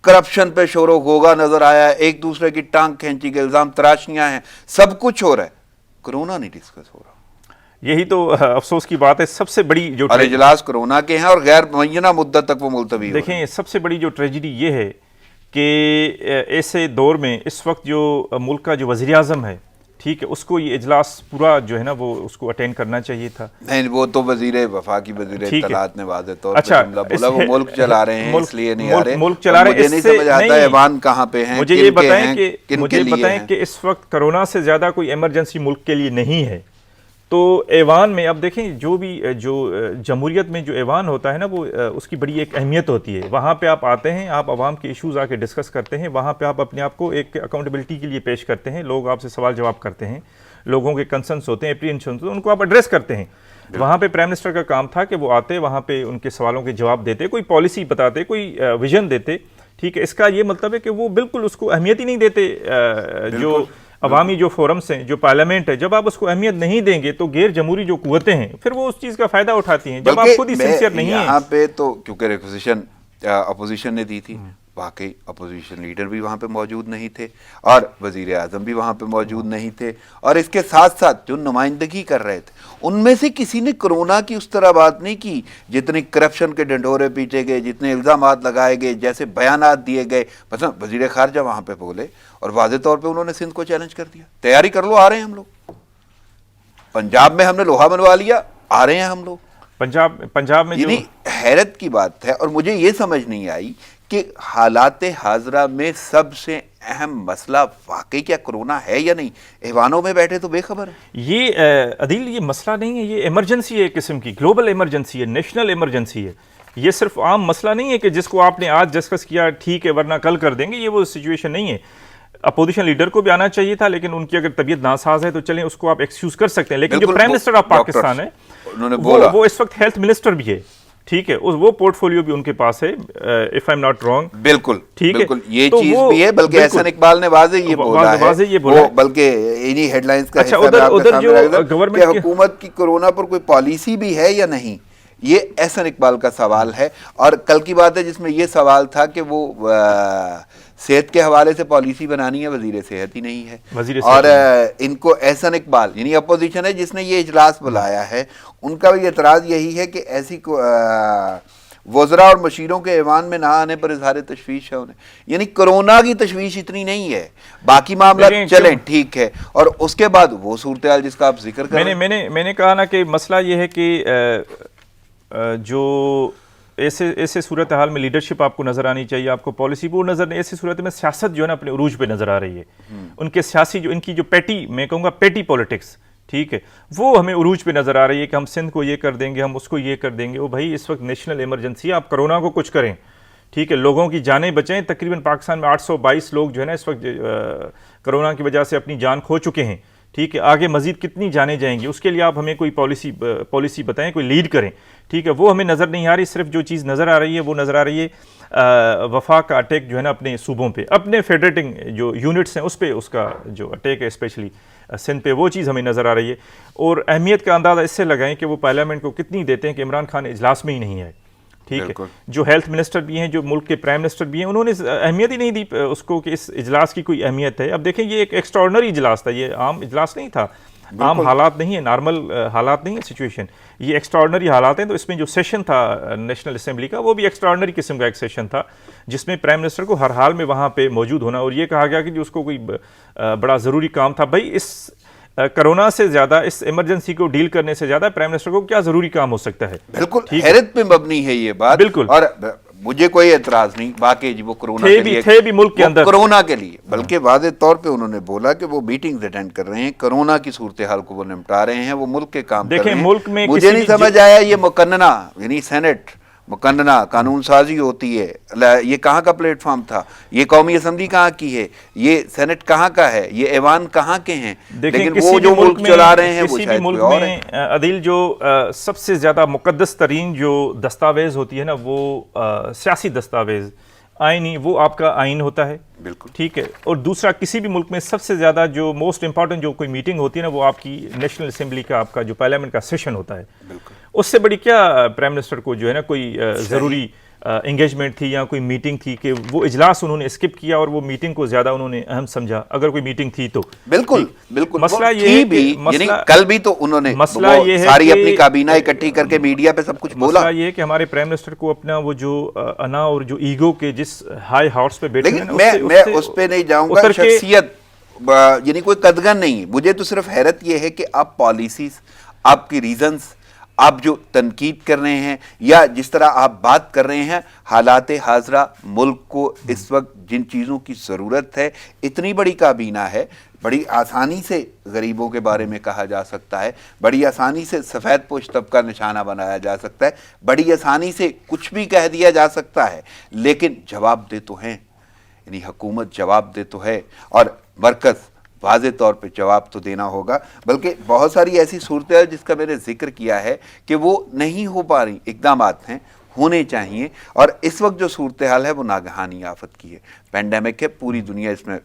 کرپشن پہ شور و غوغا نظر آیا, ایک دوسرے کی ٹانگ کھینچی کے الزام تراشیاں ہیں, سب کچھ ہو رہا ہے, کرونا نہیں ڈسکس ہو رہا. یہی تو افسوس کی بات ہے. سب سے بڑی جو اور اجلاس کرونا کے ہیں اور غیر معینہ مدت تک وہ ملتوی ہو. دیکھیں, سب سے بڑی جو ٹریجڈی یہ ہے کہ ایسے دور میں اس وقت جو ملک کا جو وزیر اعظم ہے, ٹھیک ہے, اس کو یہ اجلاس پورا جو ہے نا وہ اس کو اٹینڈ کرنا چاہیے تھا. نہیں, وہ تو وفاقی وزیر اطلاعات نے واضح طور پہ جملہ بولا, وہ ملک چلا رہے ہیں اس لیے نہیں آ رہے. ملک چلا رہے ہیں, مجھے نہیں سمجھ آتا ایوان کہاں پہ ہیں, مجھے یہ بتائیں کہ اس وقت کرونا سے زیادہ کوئی ایمرجنسی ملک کے لیے نہیں ہے. تو ایوان میں اب دیکھیں, جو بھی جو جمہوریت میں جو ایوان ہوتا ہے نا, وہ اس کی بڑی ایک اہمیت ہوتی ہے. وہاں پہ آپ آتے ہیں, آپ عوام کے ایشوز آ کے ڈسکس کرتے ہیں, وہاں پہ آپ اپنے آپ کو ایک اکاؤنٹیبلٹی کے لیے پیش کرتے ہیں, لوگ آپ سے سوال جواب کرتے ہیں, لوگوں کے کنسرنس ہوتے ہیں, اپریہنشنز ہوتے ہیں, ان کو آپ ایڈریس کرتے ہیں. وہاں پہ پرائم منسٹر کا کام تھا کہ وہ آتے, وہاں پہ ان کے سوالوں کے جواب دیتے, کوئی پالیسی بتاتے, کوئی ویژن دیتے. ٹھیک ہے, اس کا یہ مطلب ہے کہ وہ بالکل اس کو اہمیت ہی نہیں دیتے. جو عوامی جو فورمز ہیں, جو پارلیمنٹ ہے, جب آپ اس کو اہمیت نہیں دیں گے تو غیر جمہوری جو قوتیں ہیں پھر وہ اس چیز کا فائدہ اٹھاتی ہیں, جب آپ خود ہی سنسیئر نہیں ہیں. یہاں پہ تو کیونکہ ریکوزیشن اپوزیشن نے دی تھی, واقعی اپوزیشن لیڈر بھی وہاں پہ موجود نہیں تھے اور وزیر اعظم بھی وہاں پہ موجود نہیں تھے, اور اس کے ساتھ ساتھ جو نمائندگی کر رہے تھے ان میں سے کسی نے کرونا کی اس طرح بات نہیں کی جتنی کرپشن کے ڈنڈورے پیٹے گئے, جتنے الزامات لگائے گئے, جیسے بیانات دیے گئے. مثلا وزیر خارجہ وہاں پہ بولے اور واضح طور پہ انہوں نے سندھ کو چیلنج کر دیا, تیاری کر لو, آ رہے ہیں ہم لوگ. پنجاب میں ہم نے لوہا بنوا لیا, آ رہے ہیں ہم لوگ. پنجاب میں یعنی حیرت کی بات ہے. اور مجھے یہ سمجھ نہیں آئی کہ حالات حاضرہ میں سب سے اہم مسئلہ واقعی کیا کرونا ہے یا نہیں؟ ایوانوں میں بیٹھے تو بے خبر ہے. یہ عدیل, یہ مسئلہ نہیں ہے, یہ ایمرجنسی ہے, ایک قسم کی گلوبل ایمرجنسی ہے, نیشنل ایمرجنسی ہے. یہ صرف عام مسئلہ نہیں ہے کہ جس کو آپ نے آج ڈسکس کیا ٹھیک ہے ورنہ کل کر دیں گے, یہ وہ سچویشن نہیں ہے. اپوزیشن لیڈر کو بھی آنا چاہیے تھا, لیکن ان کی اگر طبیعت ناساز ہے تو چلیں اس کو آپ ایکسکیوز کر سکتے ہیں. لیکن جو پرائم منسٹر آف پاکستان ہے, انہوں نے بولا وہ اس وقت ہیلتھ منسٹر بھی ہے. ٹھیک ہے, وہ پورٹ فولیو بھی ان کے پاس ہے, if I am not wrong. بالکل ٹھیک ہے, یہ چیز بھی ہے. بلکہ احسن اقبال نے واضح یہ بولا ہے, بلکہ انہی ہیڈ لائنز کا ادھر جو گورنمنٹ حکومت کی کرونا پر کوئی پالیسی بھی ہے یا نہیں, یہ احسن اقبال کا سوال ہے. اور کل کی بات ہے جس میں یہ سوال تھا کہ وہ صحت کے حوالے سے پالیسی بنانی ہے, وزیر صحت ہی نہیں ہے. اور ان کو احسن اقبال یعنی اپوزیشن ہے جس نے یہ اجلاس بلایا ہے, ان کا بھی اعتراض یہی ہے کہ ایسی وزراء اور مشیروں کے ایوان میں نہ آنے پر اظہار تشویش ہے انہیں. یعنی کرونا کی تشویش اتنی نہیں ہے, باقی معاملات چلیں ٹھیک ہے, اور اس کے بعد وہ صورتحال جس کا آپ ذکر کر رہے ہیں. میں نے کہا نا کہ مسئلہ یہ ہے کہ جو ایسے صورتحال میں لیڈرشپ آپ کو نظر آنی چاہیے, آپ کو پالیسی بورڈ نظر نہیں, ایسی صورت میں سیاست جو ہے نا اپنے عروج پہ نظر آ رہی ہے. ان کے سیاسی جو ان کی جو پیٹی, میں کہوں گا پیٹی پولیٹکس, ٹھیک ہے, وہ ہمیں عروج پہ نظر آ رہی ہے کہ ہم سندھ کو یہ کر دیں گے, ہم اس کو یہ کر دیں گے. وہ بھائی اس وقت نیشنل ایمرجنسی ہے, آپ کرونا کو کچھ کریں, ٹھیک ہے, لوگوں کی جانیں بچائیں. تقریباً پاکستان میں 822 لوگ جو ہے نا اس وقت کرونا کی وجہ سے اپنی جان کھو چکے ہیں. ٹھیک ہے, آگے مزید کتنی جانے جائیں گی, اس کے لیے آپ ہمیں کوئی پالیسی بتائیں, کوئی لیڈ کریں, ٹھیک ہے. وہ ہمیں نظر نہیں آ رہی. صرف جو چیز نظر آ رہی ہے وہ نظر آ رہی ہے وفاق کا اٹیک جو ہے نا اپنے صوبوں پہ, اپنے فیڈریٹنگ جو یونٹس ہیں اس پہ اس کا جو اٹیک ہے اسپیشلی سندھ پہ, وہ چیز ہمیں نظر آ رہی ہے. اور اہمیت کا اندازہ اس سے لگائیں کہ وہ پارلیمنٹ کو کتنی دیتے ہیں کہ عمران خان اجلاس میں ہی نہیں ہے, ٹھیک ہے. جو ہیلتھ منسٹر بھی ہیں, جو ملک کے پرائم منسٹر بھی ہیں, انہوں نے اہمیت ہی نہیں دی اس کو کہ اس اجلاس کی کوئی اہمیت ہے. اب دیکھیں یہ ایک ایکسٹراڈنری اجلاس تھا, یہ عام اجلاس نہیں تھا, عام حالات نہیں ہے, نارمل حالات نہیں ہے سچویشن, یہ ایکسٹراڈنری حالات ہیں. تو اس میں جو سیشن تھا نیشنل اسمبلی کا وہ بھی ایکسٹراڈنری قسم کا ایک سیشن تھا, جس میں پرائم منسٹر کو ہر حال میں وہاں پہ موجود ہونا, اور یہ کہا گیا کہ اس کو کوئی بڑا ضروری کام تھا. بھائی اس کرونا سے زیادہ, اس ایمرجنسی کو ڈیل کرنے سے زیادہ پرائم منسٹر کو کیا ضروری کام ہو سکتا ہے؟ بالکل حیرت پہ مبنی ہے یہ بات. بالکل, اور مجھے کوئی اعتراض نہیں واقعی جی, وہ کرونا کے لیے تھے بھی ملک کے اندر کرونا کے لیے, بلکہ واضح طور پہ انہوں نے بولا کہ وہ میٹنگز اٹینڈ کر رہے ہیں, کرونا کی صورتحال کو وہ نمٹا رہے ہیں, وہ ملک کے کام کر رہے ہیں. ملک میں مجھے نہیں سمجھ آیا یہ مقننہ یعنی سینٹ مقننہ قانون سازی ہوتی ہے, یہ کہاں کا پلیٹ فارم تھا, یہ قومی اسمبلی کہاں کی ہے, یہ سینٹ کہاں کا ہے, یہ ایوان کہاں کے ہیں, لیکن وہ جو ملک چلا رہے ہیں وہ شاید کوئی اور ہے. عدیل جو سب سے زیادہ مقدس ترین جو دستاویز ہوتی ہے نا, وہ سیاسی دستاویز آئینی, وہ آپ کا آئین ہوتا ہے. بالکل ٹھیک ہے. اور دوسرا کسی بھی ملک میں سب سے زیادہ جو موسٹ امپورٹنٹ جو کوئی میٹنگ ہوتی ہے نا, وہ آپ کی نیشنل اسمبلی کا, آپ کا جو پارلیمنٹ کا سیشن ہوتا ہے. بالکل, اس سے بڑی کیا پرائم منسٹر کو جو ہے نا کوئی ضروری انگیجمنٹ تھی یا کوئی میٹنگ تھی کہ وہ اجلاس انہوں نے اسکپ کیا اور وہ میٹنگ کو زیادہ انہوں نے اہم سمجھا, اگر کوئی میٹنگ تھی تو. بالکل بالکل. مسئلہ یہ ہے کہ یعنی کل بھی تو انہوں نے مسئلہ یہ ہے ساری اپنی کابینہ اکٹھی کر کے میڈیا پہ سب کچھ بولا. مسئلہ یہ ہے کہ ہمارے پرائم منسٹر کو اپنا وہ جو انا اور جو ایگو کے جس ہائی ہارس پہ بیٹھے ہیں, لیکن میں اس پہ نہیں جاؤں گا. شخصیت یعنی کوئی قدغن نہیں, مجھے تو صرف حیرت یہ ہے کہ آپ پالیسیز, آپ کی ریزنز, آپ جو تنقید کر رہے ہیں یا جس طرح آپ بات کر رہے ہیں, حالات حاضرہ ملک کو اس وقت جن چیزوں کی ضرورت ہے, اتنی بڑی کابینہ ہے, بڑی آسانی سے غریبوں کے بارے میں کہا جا سکتا ہے, بڑی آسانی سے سفید پوش طبقہ نشانہ بنایا جا سکتا ہے, بڑی آسانی سے کچھ بھی کہہ دیا جا سکتا ہے, لیکن جواب دہ تو ہیں, یعنی حکومت جواب دہ تو ہے, اور مرکز واضح طور پہ جواب تو دینا ہوگا. بلکہ بہت ساری ایسی صورتیں جس کا میں نے ذکر کیا ہے کہ وہ نہیں ہو پا رہی, اقدامات ہیں, ہونے چاہیے. اور اس وقت جو صورتحال ہے وہ ناگہانی آفت کی ہے, پینڈیمک ہے, پوری دنیا اس میں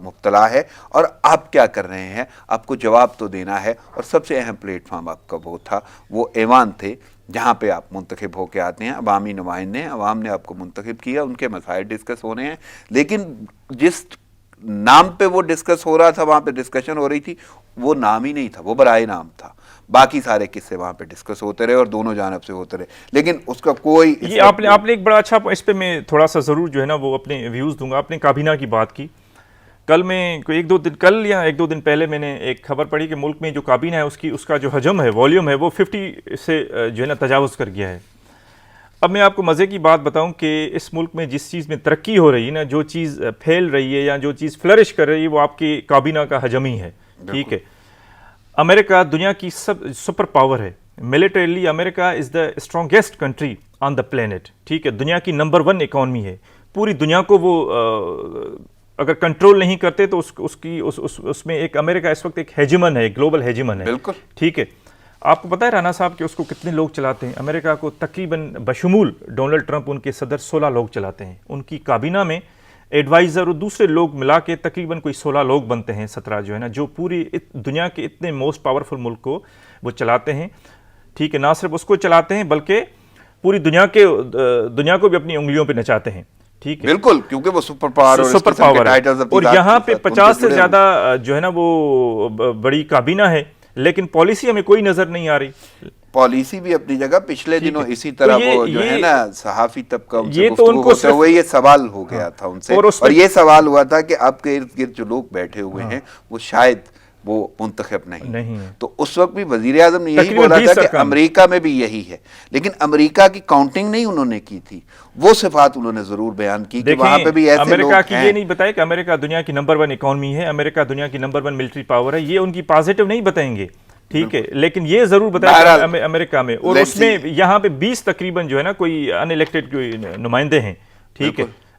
مبتلا ہے, اور آپ کیا کر رہے ہیں, آپ کو جواب تو دینا ہے. اور سب سے اہم پلیٹ فارم آپ کا وہ تھا, وہ ایوان تھے, جہاں پہ آپ منتخب ہو کے آتے ہیں, عوامی نمائندے ہیں, عوام نے آپ کو منتخب کیا, ان کے مسائل ڈسکس ہونے ہیں. لیکن جس نام پہ وہ ڈسکس ہو رہا تھا, وہاں پہ ڈسکشن ہو رہی تھی, وہ نام ہی نہیں تھا, وہ برائے نام تھا. باقی سارے قصے وہاں پہ ڈسکس ہوتے رہے اور دونوں جانب سے ہوتے رہے, لیکن اس کا کوئی یہ آپ نے ایک بڑا اچھا, اس پہ میں تھوڑا سا ضرور جو ہے نا وہ اپنے ویوز دوں گا. آپ نے کابینہ کی بات کی, کل میں کوئی ایک دو دن پہلے میں نے ایک خبر پڑھی کہ ملک میں جو کابینہ ہے اس کا جو حجم ہے, والیوم ہے, وہ 50 سے جو ہے نا تجاوز کر گیا ہے. اب میں آپ کو مزے کی بات بتاؤں کہ اس ملک میں جس چیز میں ترقی ہو رہی ہے نا, جو چیز پھیل رہی ہے یا جو چیز فلرش کر رہی ہے, وہ آپ کی کابینہ کا حجم ہی ہے. ٹھیک ہے. امریکہ دنیا کی سپر پاور ہے, militarily America is the strongest country on the planet. ٹھیک ہے. دنیا کی نمبر 1 اکانومی ہے, پوری دنیا کو وہ اگر کنٹرول نہیں کرتے تو اس میں ایک امریکہ اس وقت ایک ہیجمن ہے, گلوبل ہیجمن ہے. بالکل. ٹھیک ہے. آپ کو پتہ ہے رانا صاحب کہ اس کو کتنے لوگ چلاتے ہیں؟ امریکہ کو تقریباً بشمول ڈونلڈ ٹرمپ ان کے صدر 16 لوگ چلاتے ہیں. ان کی کابینہ میں ایڈوائزر اور دوسرے لوگ ملا کے تقریباً کوئی 16 لوگ بنتے ہیں, 17 جو ہے نا, جو پوری دنیا کے اتنے موسٹ پاورفل ملک کو وہ چلاتے ہیں. ٹھیک ہے. نہ صرف اس کو چلاتے ہیں بلکہ پوری دنیا کو بھی اپنی انگلیوں پہ نچاتے ہیں. ٹھیک ہے. بالکل, کیونکہ وہ سپر پاور ہے. اور یہاں پہ 50 سے زیادہ جو ہے نا وہ بڑی کابینہ ہے, لیکن پالیسی ہمیں کوئی نظر نہیں آ رہی. پالیسی بھی اپنی جگہ. پچھلے دنوں اسی طرح وہ جو ہے نا صحافی طبقہ ان سے گفتگو ہوتے ہوئے یہ سوال ہو گیا تھا ان سے, اور یہ سوال ہوا تھا کہ آپ کے ارد گرد جو لوگ بیٹھے ہوئے ہیں وہ شاید وہ منتخب نہیں. تو اس وقت بھی وزیر اعظم نے یہی بولا تھا کہ امریکہ میں بھی یہی ہے, لیکن امریکہ کی کاؤنٹنگ نہیں انہوں نے کی تھی, وہ صفات انہوں نے ضرور بیان کی کہ وہاں پہ بھی ایسے لوگ ہیں. امریکہ کی یہ نہیں بتایا کہ امریکہ دنیا کی نمبر 1 اکانومی ہے, امریکہ دنیا کی نمبر 1 ملٹری پاور ہے, یہ ان کی پازیٹیو نہیں بتائیں گے. ٹھیک ہے. لیکن یہ ضرور بتایا امریکہ میں, اور اس میں یہاں پہ 20 تقریباً جو ہے نا کوئی ان الیکٹڈ نمائندے ہیں. ٹھیک ہے.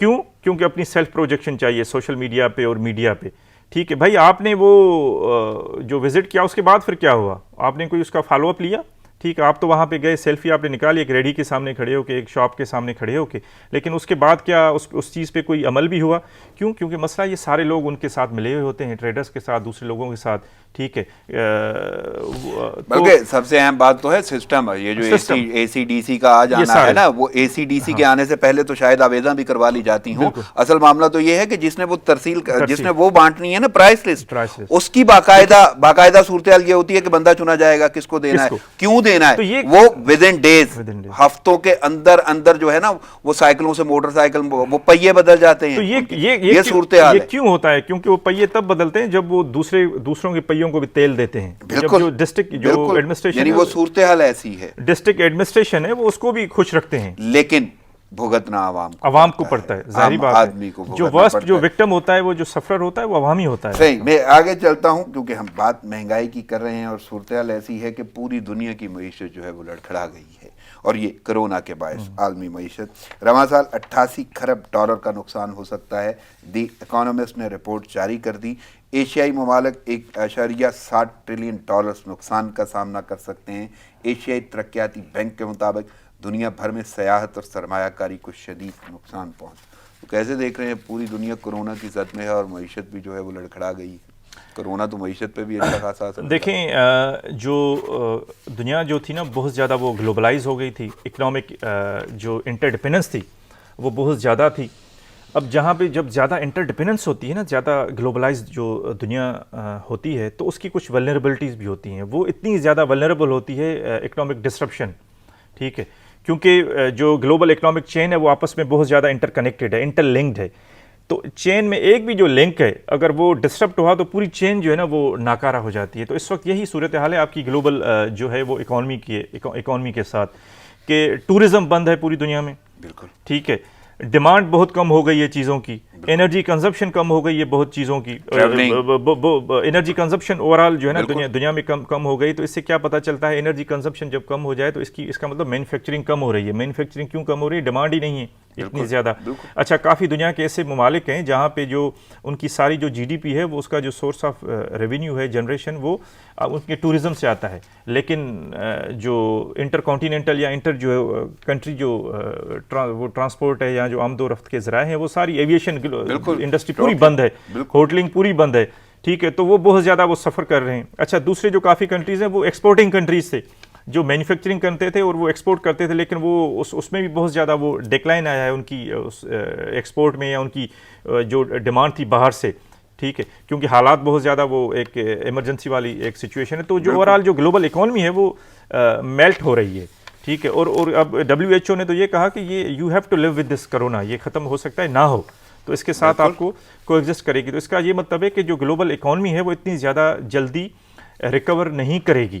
کیوں؟ کیونکہ اپنی سیلف پروجیکشن چاہیے سوشل میڈیا پہ اور میڈیا پہ. ٹھیک ہے بھائی, آپ نے وہ جو وزٹ کیا اس کے بعد پھر کیا ہوا؟ آپ نے کوئی اس کا فالو اپ لیا؟ ٹھیک ہے, آپ تو وہاں پہ گئے, سیلفی آپ نے نکالی ایک ریڈی کے سامنے کھڑے ہو کے, ایک شاپ کے سامنے کھڑے ہو کے, لیکن اس کے بعد کیا اس چیز پہ کوئی عمل بھی ہوا؟ کیوں؟ کیونکہ مسئلہ یہ سارے لوگ ان کے ساتھ ملے ہوئے ہوتے ہیں, ٹریڈرز کے ساتھ, دوسرے لوگوں کے ساتھ. ٹھیک ہے, بلکہ سب سے اہم بات تو ہے سسٹم. یہ جو اے سی ڈی سی کا آ جانا ہے نا, وہ اے سی ڈی سی کے آنے سے پہلے تو شاید آویزاں بھی کروا لی جاتی ہوں. اصل معاملہ تو یہ ہے کہ جس نے وہ ترسیل جس نے وہ بانٹنی ہے نا پرائس لسٹ, اس کی باقاعدہ صورتحال یہ ہوتی ہے کہ بندہ چنا جائے گا کس کو دینا ہے, کیوں دینا ہے. وہ ود ان ڈیز, ہفتوں کے اندر اندر جو ہے نا, وہ سائیکلوں سے موٹر سائیکل وہ پہیے بدل جاتے ہیں. یہ صورتحال کیوں ہوتا ہے؟ کیونکہ وہ پہیے تب بدلتے ہیں جب وہ دوسروں کے پہیوں کو بھی تیل دیتے ہیں. بالکل, جو ایڈمنسٹریشن, یعنی وہ صورتحال ایسی ہے, ڈسٹرکٹ ایڈمنسٹریشن ہے, وہ اس کو بھی خوش رکھتے ہیں, لیکن بھگتنا عوام کو پڑتا ہے. ظاہری بات ہے, جو ورسٹ جو وکٹم ہوتا ہے, وہ جو سفرر ہوتا ہے, وہ عوامی ہوتا ہے. صحیح. میں آگے چلتا ہوں کیونکہ ہم بات مہنگائی کی کر رہے ہیں, اور صورتحال ایسی ہے کہ پوری دنیا کی معیشت جو ہے وہ لڑکھڑا گئی ہے, اور یہ کرونا کے باعث عالمی معیشت. رواں سال 88 کھرب ڈالر کا نقصان ہو سکتا ہے. دی اکانومسٹ نے رپورٹ جاری کر دی. ایشیائی ممالک 1.7 ٹریلین ڈالرز نقصان کا سامنا کر سکتے ہیں. ایشیائی ترقیاتی بینک کے مطابق دنیا بھر میں سیاحت اور سرمایہ کاری کو شدید نقصان پہنچا. تو کیسے دیکھ رہے ہیں؟ پوری دنیا کورونا کی زد میں ہے, اور معیشت بھی جو ہے وہ لڑکھڑا گئی ہے. کورونا تو معیشت پہ بھی اچھا خاصا اثر. دیکھیں, جو دنیا جو تھی نا بہت زیادہ وہ گلوبلائز ہو گئی تھی. اکنامک جو انٹر ڈپینڈنس تھی وہ بہت زیادہ تھی. اب جہاں پہ جب زیادہ انٹر ڈپینڈنس ہوتی ہے نا, زیادہ گلوبلائز جو دنیا ہوتی ہے, تو اس کی کچھ ولنریبلٹیز بھی ہوتی ہیں. وہ اتنی زیادہ ولنریبل ہوتی ہے اکنامک ڈسرپشن. ٹھیک ہے, کیونکہ جو گلوبل اکنامک چین ہے وہ آپس میں بہت زیادہ انٹر کنیکٹڈ ہے, انٹر لنکڈ ہے. تو چین میں ایک بھی جو لنک ہے اگر وہ ڈسٹرپٹ ہوا تو پوری چین جو ہے نا وہ ناکارہ ہو جاتی ہے. تو اس وقت یہی صورتحال ہے آپ کی گلوبل جو ہے وہ اکانومی کے ساتھ, کہ ٹورزم بند ہے پوری دنیا میں. بالکل ٹھیک ہے, ڈیمانڈ بہت کم ہو گئی ہے چیزوں کی, انرجی کنزمپشن کم ہو گئی ہے بہت چیزوں کی, انرجی کنزمپشن اوور آل جو ہے نا دنیا میں کم ہو گئی. تو اس سے کیا پتہ چلتا ہے؟ انرجی کنزمپشن جب کم ہو جائے تو اس کا مطلب مینوفیکچرنگ کم ہو رہی ہے. مینوفیکچرنگ کیوں کم ہو رہی ہے؟ ڈیمانڈ ہی نہیں ہے اتنی زیادہ. اچھا, کافی دنیا کے ایسے ممالک ہیں جہاں پہ جو ان کی ساری جو جی ڈی پی ہے, وہ اس کا جو سورس آف ریونیو ہے, جنریشن, وہ ان کے ٹورزم سے آتا ہے. لیکن جو انٹر کانٹیننٹل یا انٹر جو کنٹری جو وہ ٹرانسپورٹ ہے یا جو آمد و رفت کے ذرائع ہیں, وہ ساری ایویشن انڈسٹری پوری بند ہے, ہوٹلنگ پوری بند ہے. ٹھیک ہے, تو وہ بہت زیادہ وہ سفر کر رہے ہیں. اچھا, دوسرے جو کافی کنٹریز ہیں وہ ایکسپورٹنگ کنٹریز تھے, جو مینوفیکچرنگ کرتے تھے اور وہ ایکسپورٹ کرتے تھے, لیکن وہ اس میں بھی بہت زیادہ وہ ڈیکلائن آیا ہے ان کی ایکسپورٹ میں, یا ان کی جو ڈیمانڈ تھی باہر سے. ٹھیک ہے, کیونکہ حالات بہت زیادہ وہ ایک ایمرجنسی والی ایک سچویشن ہے. تو جو اوور آل جو گلوبل اکانومی ہے وہ میلٹ ہو رہی ہے. ٹھیک ہے, اور اب WHO نے تو یہ کہا کہ یہ you have to live with this corona, یہ ختم ہو سکتا ہے نہ ہو, تو اس کے ساتھ آپ کو کوگزسٹ کرے گی. تو اس کا یہ مطلب ہے کہ جو گلوبل اکانومی ہے وہ اتنی زیادہ جلدی ریکور نہیں کرے گی.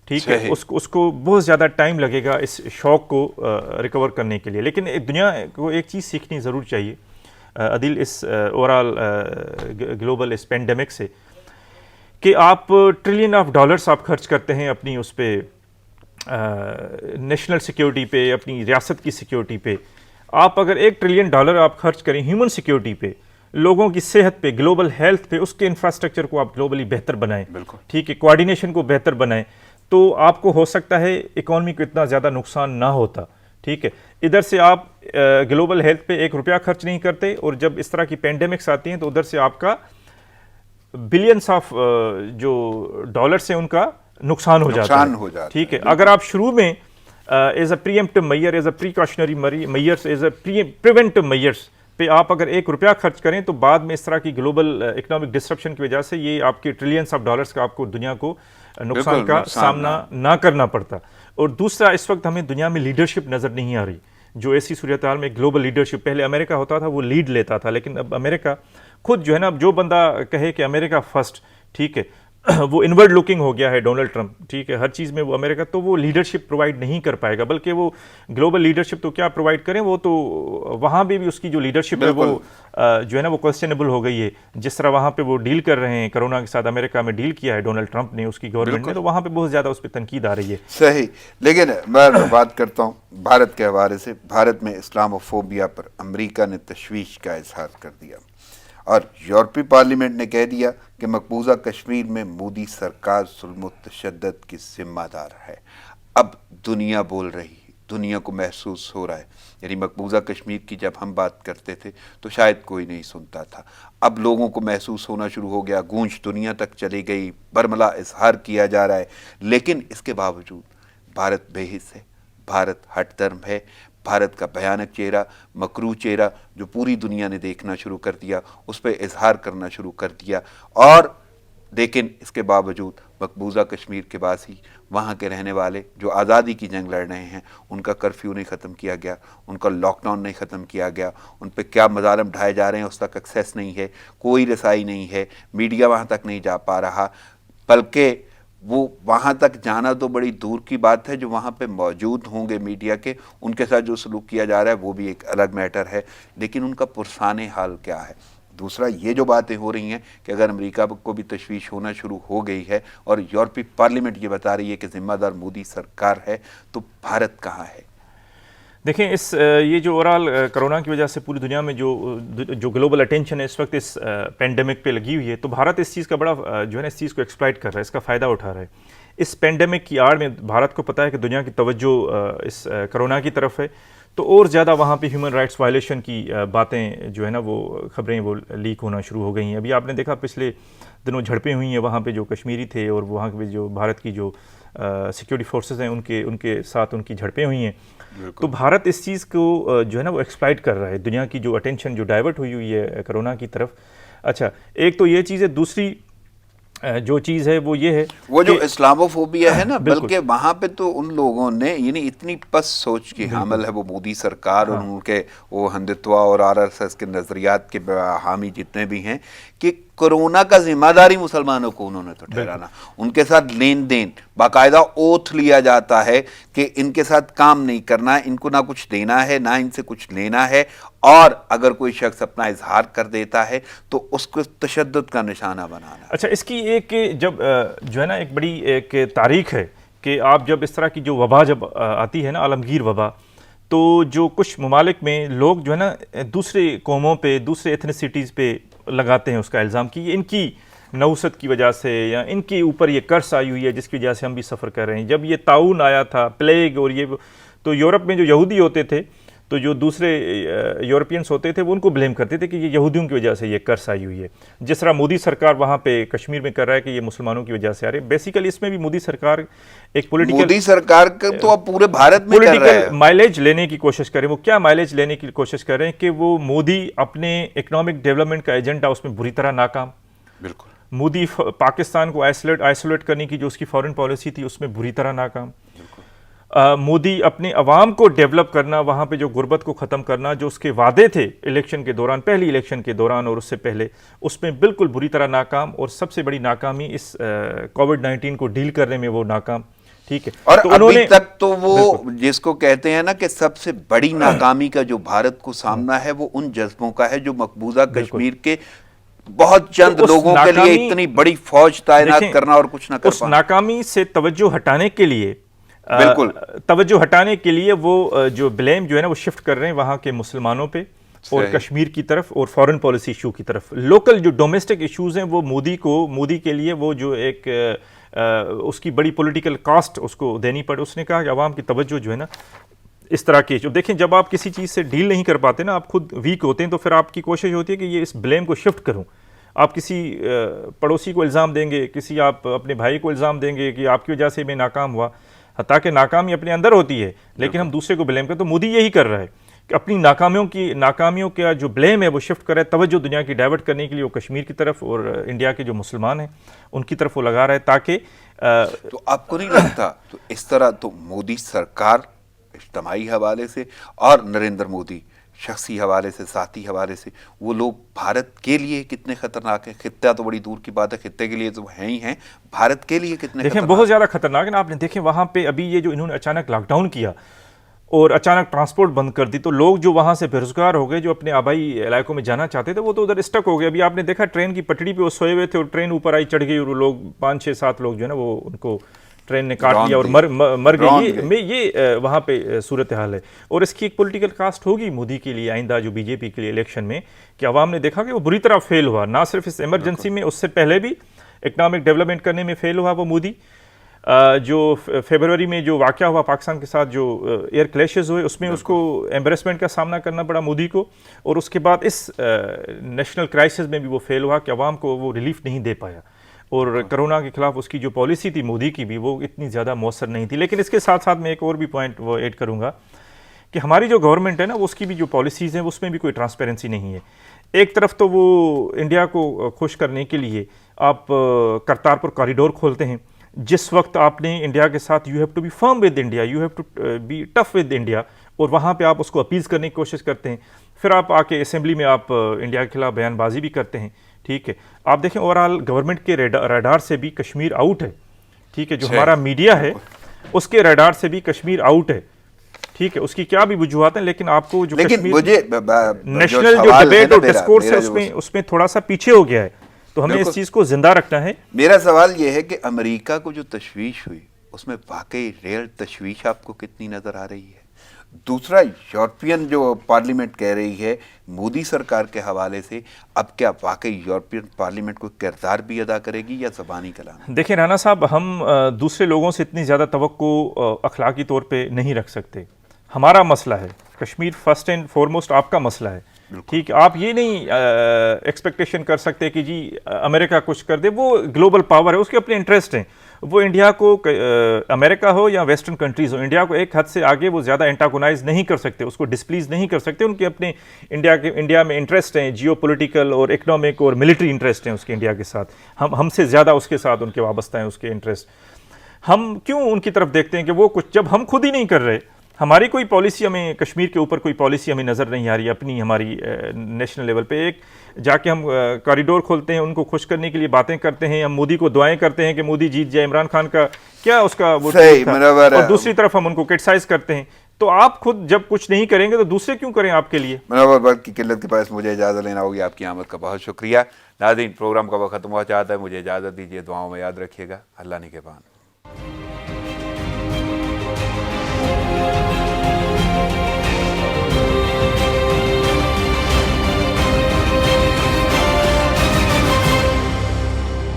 ٹھیک ہے, اس کو بہت زیادہ ٹائم لگے گا اس شوق کو ریکور کرنے کے لیے. لیکن دنیا کو ایک چیز سیکھنی ضرور چاہیے عدیل اس اوور آل گلوبل اس پینڈیمک سے, کہ آپ ٹریلین آف ڈالرز آپ خرچ کرتے ہیں اپنی اس پہ نیشنل سیکیورٹی پہ, اپنی ریاست کی سیکیورٹی پہ. آپ اگر 1 ٹریلین ڈالر آپ خرچ کریں ہیومن سیکیورٹی پہ, لوگوں کی صحت پہ, گلوبل ہیلتھ پہ, اس کے انفراسٹرکچر کو آپ گلوبلی بہتر بنائیں. ٹھیک ہے, کوآرڈینیشن کو بہتر بنائیں, تو آپ کو ہو سکتا ہے اکانومی کو اتنا زیادہ نقصان نہ ہوتا. ٹھیک ہے, ادھر سے آپ گلوبل ہیلتھ پہ 1 روپیہ خرچ نہیں کرتے, اور جب اس طرح کی پینڈیمکس آتی ہیں تو ادھر سے آپ کا بلینس آف جو ڈالرز ہیں ان کا نقصان ہو جاتا ہے. ٹھیک ہے, اگر آپ شروع میں as a preemptive measure, as a precautionary measures, as a preventive measures پہ آپ اگر 1 روپیہ خرچ کریں, تو بعد میں اس طرح کی گلوبل اکنامک ڈسرپشن کی وجہ سے یہ آپ کے ٹریلینس آف ڈالرز کا آپ کو دنیا کو نقصان کا سامنا نہ کرنا پڑتا. اور دوسرا, اس وقت ہمیں دنیا میں لیڈرشپ نظر نہیں آ رہی. جو ایسی صورتحال میں گلوبل لیڈرشپ, پہلے امریکہ ہوتا تھا وہ لیڈ لیتا تھا, لیکن اب امریکہ خود جو ہے نا, اب جو بندہ کہے کہ امریکہ فرسٹ, ٹھیک ہے, وہ انورڈ لوکنگ ہو گیا ہے ڈونلڈ ٹرمپ، ٹھیک ہے، ہر چیز میں وہ امریکہ، تو وہ لیڈرشپ پرووائڈ نہیں کر پائے گا، بلکہ وہ گلوبل لیڈرشپ تو کیا پرووائڈ کریں، وہ تو وہاں بھی اس کی جو لیڈرشپ ہے وہ جو ہے نا وہ کوسچنیبل ہو گئی ہے. جس طرح وہاں پہ وہ ڈیل کر رہے ہیں کرونا کے ساتھ، امریکہ میں ڈیل کیا ہے ڈونلڈ ٹرمپ نے، اس کی گورنمنٹ نے، تو وہاں پہ بہت زیادہ اس پہ تنقید آ رہی ہے. صحیح. لیکن میں بات کرتا ہوں بھارت کے حوالے سے. بھارت میں اسلاموفوبیا پر امریکہ نے تشویش کا اظہار کر دیا اور یورپی پارلیمنٹ نے کہہ دیا کہ مقبوضہ کشمیر میں مودی سرکار ظلم و تشدد کی ذمہ دار ہے. اب دنیا بول رہی ہے، دنیا کو محسوس ہو رہا ہے. یعنی مقبوضہ کشمیر کی جب ہم بات کرتے تھے تو شاید کوئی نہیں سنتا تھا، اب لوگوں کو محسوس ہونا شروع ہو گیا، گونج دنیا تک چلی گئی، برملا اظہار کیا جا رہا ہے. لیکن اس کے باوجود بھارت بے حس ہے، بھارت ہٹ درم ہے. بھارت کا بھیانک چہرہ، مکروہ چہرہ جو پوری دنیا نے دیکھنا شروع کر دیا، اس پہ اظہار کرنا شروع کر دیا. اور لیکن اس کے باوجود مقبوضہ کشمیر کے باسی، وہاں کے رہنے والے جو آزادی کی جنگ لڑ رہے ہیں، ان کا کرفیو نہیں ختم کیا گیا، ان کا لاک ڈاؤن نہیں ختم کیا گیا، ان پہ کیا مظالم ڈھائے جا رہے ہیں اس تک ایکسیس نہیں ہے، کوئی رسائی نہیں ہے، میڈیا وہاں تک نہیں جا پا رہا. بلکہ وہ وہاں تک جانا تو بڑی دور کی بات ہے، جو وہاں پہ موجود ہوں گے میڈیا کے، ان کے ساتھ جو سلوک کیا جا رہا ہے وہ بھی ایک الگ میٹر ہے. لیکن ان کا پرسان حال کیا ہے؟ دوسرا یہ جو باتیں ہو رہی ہیں کہ اگر امریکہ کو بھی تشویش ہونا شروع ہو گئی ہے اور یورپی پارلیمنٹ یہ بتا رہی ہے کہ ذمہ دار مودی سرکار ہے، تو بھارت کہاں ہے؟ دیکھیں یہ جو اوورال کرونا کی وجہ سے پوری دنیا میں جو گلوبل اٹینشن ہے اس وقت اس پینڈیمک پہ لگی ہوئی ہے، تو بھارت اس چیز کا بڑا جو ہے نا اس چیز کو ایکسپلائٹ کر رہا ہے، اس کا فائدہ اٹھا رہا ہے. اس پینڈیمک کی آڑ میں بھارت کو پتہ ہے کہ دنیا کی توجہ اس کرونا کی طرف ہے، تو اور زیادہ وہاں پہ ہیومن رائٹس وائلیشن کی باتیں جو ہے نا وہ خبریں وہ لیک ہونا شروع ہو گئی ہیں. ابھی آپ نے دیکھا پچھلے دنوں جھڑپیں ہوئی ہیں وہاں پہ جو کشمیری تھے، اور وہاں کے جو بھارت کی جو سیکیورٹی فورسز ہیں ان کے ساتھ ان کی جھڑپیں ہوئی ہیں. تو بھارت اس چیز کو جو ہے نا وہ ایکسپلائٹ کر رہا ہے، دنیا کی جو اٹینشن جو ڈائیورٹ ہوئی ہے کرونا کی طرف. اچھا، ایک تو یہ چیز ہے. دوسری جو چیز ہے وہ یہ ہے وہ جو اسلاموفوبیا ہے نا، بلکہ وہاں پہ تو ان لوگوں نے یعنی اتنی پس سوچ کی حامل ہے وہ مودی سرکار اور ان کے وہ ہندتوا اور آر ایس ایس کے نظریات کے حامی جتنے بھی ہیں، کہ کرونا کا ذمہ داری مسلمانوں کو انہوں نے تو ٹھہرانا. ان کے ساتھ لین دین باقاعدہ اوتھ لیا جاتا ہے کہ ان کے ساتھ کام نہیں کرنا، ان کو نہ کچھ دینا ہے نہ ان سے کچھ لینا ہے، اور اگر کوئی شخص اپنا اظہار کر دیتا ہے تو اس کو تشدد کا نشانہ بنانا. اچھا، اس کی ایک جب جو ہے نا ایک بڑی ایک تاریخ ہے کہ آپ جب اس طرح کی جو وبا جب آتی ہے نا، عالمگیر وبا، تو جو کچھ ممالک میں لوگ جو ہے نا دوسرے قوموں پہ، دوسرے ایتھنیسٹیز پہ لگاتے ہیں اس کا الزام کہ یہ ان کی نوست کی وجہ سے یا ان کے اوپر یہ کرس آئی ہوئی ہے جس کی وجہ سے ہم بھی سفر کر رہے ہیں. جب یہ طاعون آیا تھا، پلیگ اور یہ، تو یورپ میں جو یہودی ہوتے تھے تو جو دوسرے یورپینس ہوتے تھے وہ ان کو بلیم کرتے تھے کہ یہ یہودیوں کی وجہ سے یہ کرس آئی ہوئی ہے. جس طرح مودی سرکار وہاں پہ کشمیر میں کر رہا ہے کہ یہ مسلمانوں کی وجہ سے آ رہے ہیں. بیسیکلی اس میں بھی مودی سرکار ایک مودی سرکار تو اب پورے بھارت میں کر رہا ہے، پولیٹیکل مائلیج لینے کی کوشش کریں. وہ کیا مائلیج لینے کی کوشش کر رہے ہیں کہ وہ مودی اپنے اکنامک ڈیولپمنٹ کا ایجنڈا اس میں بری طرح ناکام. بالکل. مودی پاکستان کو آئسولیٹ کرنے کی جو اس کی فارن پالیسی تھی اس میں بری طرح ناکام. مودی اپنے عوام کو ڈیولپ کرنا، وہاں پہ جو غربت کو ختم کرنا، جو اس کے وعدے تھے الیکشن کے دوران، پہلی الیکشن کے دوران اور اس سے پہلے، اس میں بالکل بری طرح ناکام. اور سب سے بڑی ناکامی اس کووڈ-19 کو ڈیل کرنے میں وہ ناکام. ٹھیک ہے، اور ابھی تک تو وہ جس کو کہتے ہیں نا کہ سب سے بڑی ناکامی کا جو بھارت کو سامنا ہے وہ ان جذبوں کا ہے جو مقبوضہ کشمیر کے بہت چند لوگوں کے لیے اتنی بڑی فوج تعینات کرنا اور کچھ نہ کر پانا. اس ناکامی سے توجہ ہٹانے کے لیے بالکل وہ جو بلیم جو ہے نا وہ شفٹ کر رہے ہیں وہاں کے مسلمانوں پہ اور کشمیر کی طرف اور فارن پالیسی ایشو کی طرف. لوکل جو ڈومیسٹک ایشوز ہیں وہ مودی کے لیے وہ جو ایک اس کی بڑی پولیٹیکل کاسٹ اس کو دینی پڑے. اس نے کہا کہ عوام کی توجہ جو ہے نا اس طرح کی، جو دیکھیں جب آپ کسی چیز سے ڈیل نہیں کر پاتے نا، آپ خود ویک ہوتے ہیں، تو پھر آپ کی کوشش ہوتی ہے کہ یہ اس بلیم کو شفٹ کروں. آپ کسی پڑوسی کو الزام دیں گے، کسی آپ اپنے بھائی کو الزام دیں گے کہ آپ کی وجہ سے میں ناکام ہوا، حتیٰ کہ ناکامی اپنے اندر ہوتی ہے لیکن ہم دوسرے کو بلیم کریں. تو مودی یہی کر رہا ہے کہ اپنی ناکامیوں کا جو بلیم ہے وہ شفٹ کر رہا ہے، توجہ دنیا کی ڈائیورٹ کرنے کے لیے وہ کشمیر کی طرف اور انڈیا کے جو مسلمان ہیں ان کی طرف وہ لگا رہا ہے تاکہ تو آپ کو نہیں لگتا تو اس طرح تو مودی سرکار اجتماعی حوالے سے اور نریندر مودی شخصی حوالے سے، ذاتی حوالے سے وہ لوگ بھارت کے لیے کتنے خطرناک ہیں؟ خطہ تو بڑی دور کی بات ہے، خطے کے لیے تو ہیں ہی ہیں، بھارت کے لیے کتنے دیکھیں خطرناک؟ بہت زیادہ خطرناک ہے نا. آپ نے دیکھیں وہاں پہ ابھی یہ جو انہوں نے اچانک لاک ڈاؤن کیا اور اچانک ٹرانسپورٹ بند کر دی، تو لوگ جو وہاں سے بے روزگار ہو گئے، جو اپنے آبائی علاقوں میں جانا چاہتے تھے، وہ تو ادھر اسٹک ہو گئے. ابھی آپ نے دیکھا ٹرین کی پٹڑی پہ وہ سوئے ہوئے تھے اور ٹرین اوپر آئی، چڑھ گئی اور وہ لوگ 5 6 7 لوگ جو ہے نا وہ ان کو ٹرین نے کاٹ لیا اور مر گئی. یہ وہاں پہ صورتحال ہے. اور اس کی ایک پولیٹیکل کاسٹ ہوگی مودی کے لیے آئندہ جو بی جے پی کے لیے الیکشن میں، کہ عوام نے دیکھا کہ وہ بری طرح فیل ہوا، نہ صرف اس ایمرجنسی میں، اس سے پہلے بھی اکنامک ڈیولپمنٹ کرنے میں فیل ہوا وہ مودی. جو فیبروری میں جو واقعہ ہوا پاکستان کے ساتھ، جو ایئر کلیشز ہوئے، اس میں اس کو ایمبریسمنٹ کا سامنا کرنا پڑا مودی کو. اور اس کے بعد اس نیشنل کرائسس میں بھی وہ فیل ہوا کہ عوام کو وہ ریلیف نہیں دے پایا. اور کرونا کے خلاف اس کی جو پالیسی تھی مودی کی بھی، وہ اتنی زیادہ مؤثر نہیں تھی. لیکن اس کے ساتھ ساتھ میں ایک اور بھی پوائنٹ وہ ایڈ کروں گا کہ ہماری جو گورنمنٹ ہے نا، اس کی بھی جو پالیسیز ہیں اس میں بھی کوئی ٹرانسپیرنسی نہیں ہے. ایک طرف تو وہ انڈیا کو خوش کرنے کے لیے آپ کرتارپور کوریڈور کھولتے ہیں، جس وقت آپ نے انڈیا کے ساتھ you have to be firm with India, you have to be tough with India, اور وہاں پہ آپ اس کو اپیز کرنے کی کوشش کرتے ہیں. پھر آپ آ کے اسمبلی میں آپ انڈیا کے خلاف بیان بازی بھی کرتے ہیں. ٹھیک ہے، آپ دیکھیں اوورآل گورنمنٹ کے ریڈار سے بھی کشمیر آؤٹ ہے. ٹھیک ہے، جو ہمارا میڈیا ہے اس کے ریڈار سے بھی کشمیر آؤٹ ہے. ٹھیک ہے، اس کی کیا بھی وجوہات ہیں، لیکن آپ کو جو نیشنل جو ڈبیٹ اور ڈسکورس ہے اس میں تھوڑا سا پیچھے ہو گیا ہے. تو ہمیں اس چیز کو زندہ رکھنا ہے. میرا سوال یہ ہے کہ امریکہ کو جو تشویش ہوئی، اس میں واقعی ریئل تشویش آپ کو کتنی نظر آ رہی ہے؟ دوسرا، یورپین جو پارلیمنٹ کہہ رہی ہے مودی سرکار کے حوالے سے، اب کیا واقعی یورپین پارلیمنٹ کو کردار بھی ادا کرے گی یا زبانی کلام؟ دیکھیں رانا صاحب، ہم دوسرے لوگوں سے اتنی زیادہ توقع اخلاقی طور پہ نہیں رکھ سکتے. ہمارا مسئلہ ہے کشمیر، فرسٹ اینڈ فارموسٹ آپ کا مسئلہ ہے. ٹھیک ہے، آپ یہ نہیں ایکسپیکٹیشن کر سکتے کہ جی امریکہ کچھ کر دے. وہ گلوبل پاور ہے، اس کے اپنے انٹرسٹ ہیں. وہ انڈیا کو، امریکہ ہو یا ویسٹرن کنٹریز ہو، انڈیا کو ایک حد سے آگے وہ زیادہ انٹاگونائز نہیں کر سکتے، اس کو ڈسپلیز نہیں کر سکتے. ان کے اپنے انڈیا میں انٹرسٹ ہیں، جیو پولیٹیکل اور اکنامک اور ملٹری انٹرسٹ ہیں اس کے انڈیا کے ساتھ. ہم سے زیادہ اس کے ساتھ ان کے وابستہ ہیں اس کے انٹرسٹ. ہم کیوں ان کی طرف دیکھتے ہیں کہ وہ کچھ، جب ہم خود ہی نہیں کر رہے. ہماری کوئی پالیسی، ہمیں کشمیر کے اوپر کوئی پالیسی ہمیں نظر نہیں آ رہی اپنی، ہماری نیشنل لیول پہ. ایک جا کے ہم کوریڈور کھولتے ہیں، ان کو خوش کرنے کے لیے باتیں کرتے ہیں، ہم مودی کو دعائیں کرتے ہیں کہ مودی جیت جائے. عمران خان کا کیا اس کا وہ تھا، اور دوسری طرف ہم ان کو کرٹیسائز کرتے ہیں. تو آپ خود جب کچھ نہیں کریں گے تو دوسرے کیوں کریں آپ کے لیے؟ منور، وقت کی قلت کے باعث مجھے اجازت لینا ہوگی. آپ کی آمد کا بہت شکریہ. ناظرین، پروگرام کا وقت ختم ہوا چاہتا ہے، مجھے اجازت دیجیے. دعاؤں میں یاد رکھیے گا. اللہ نگہبان.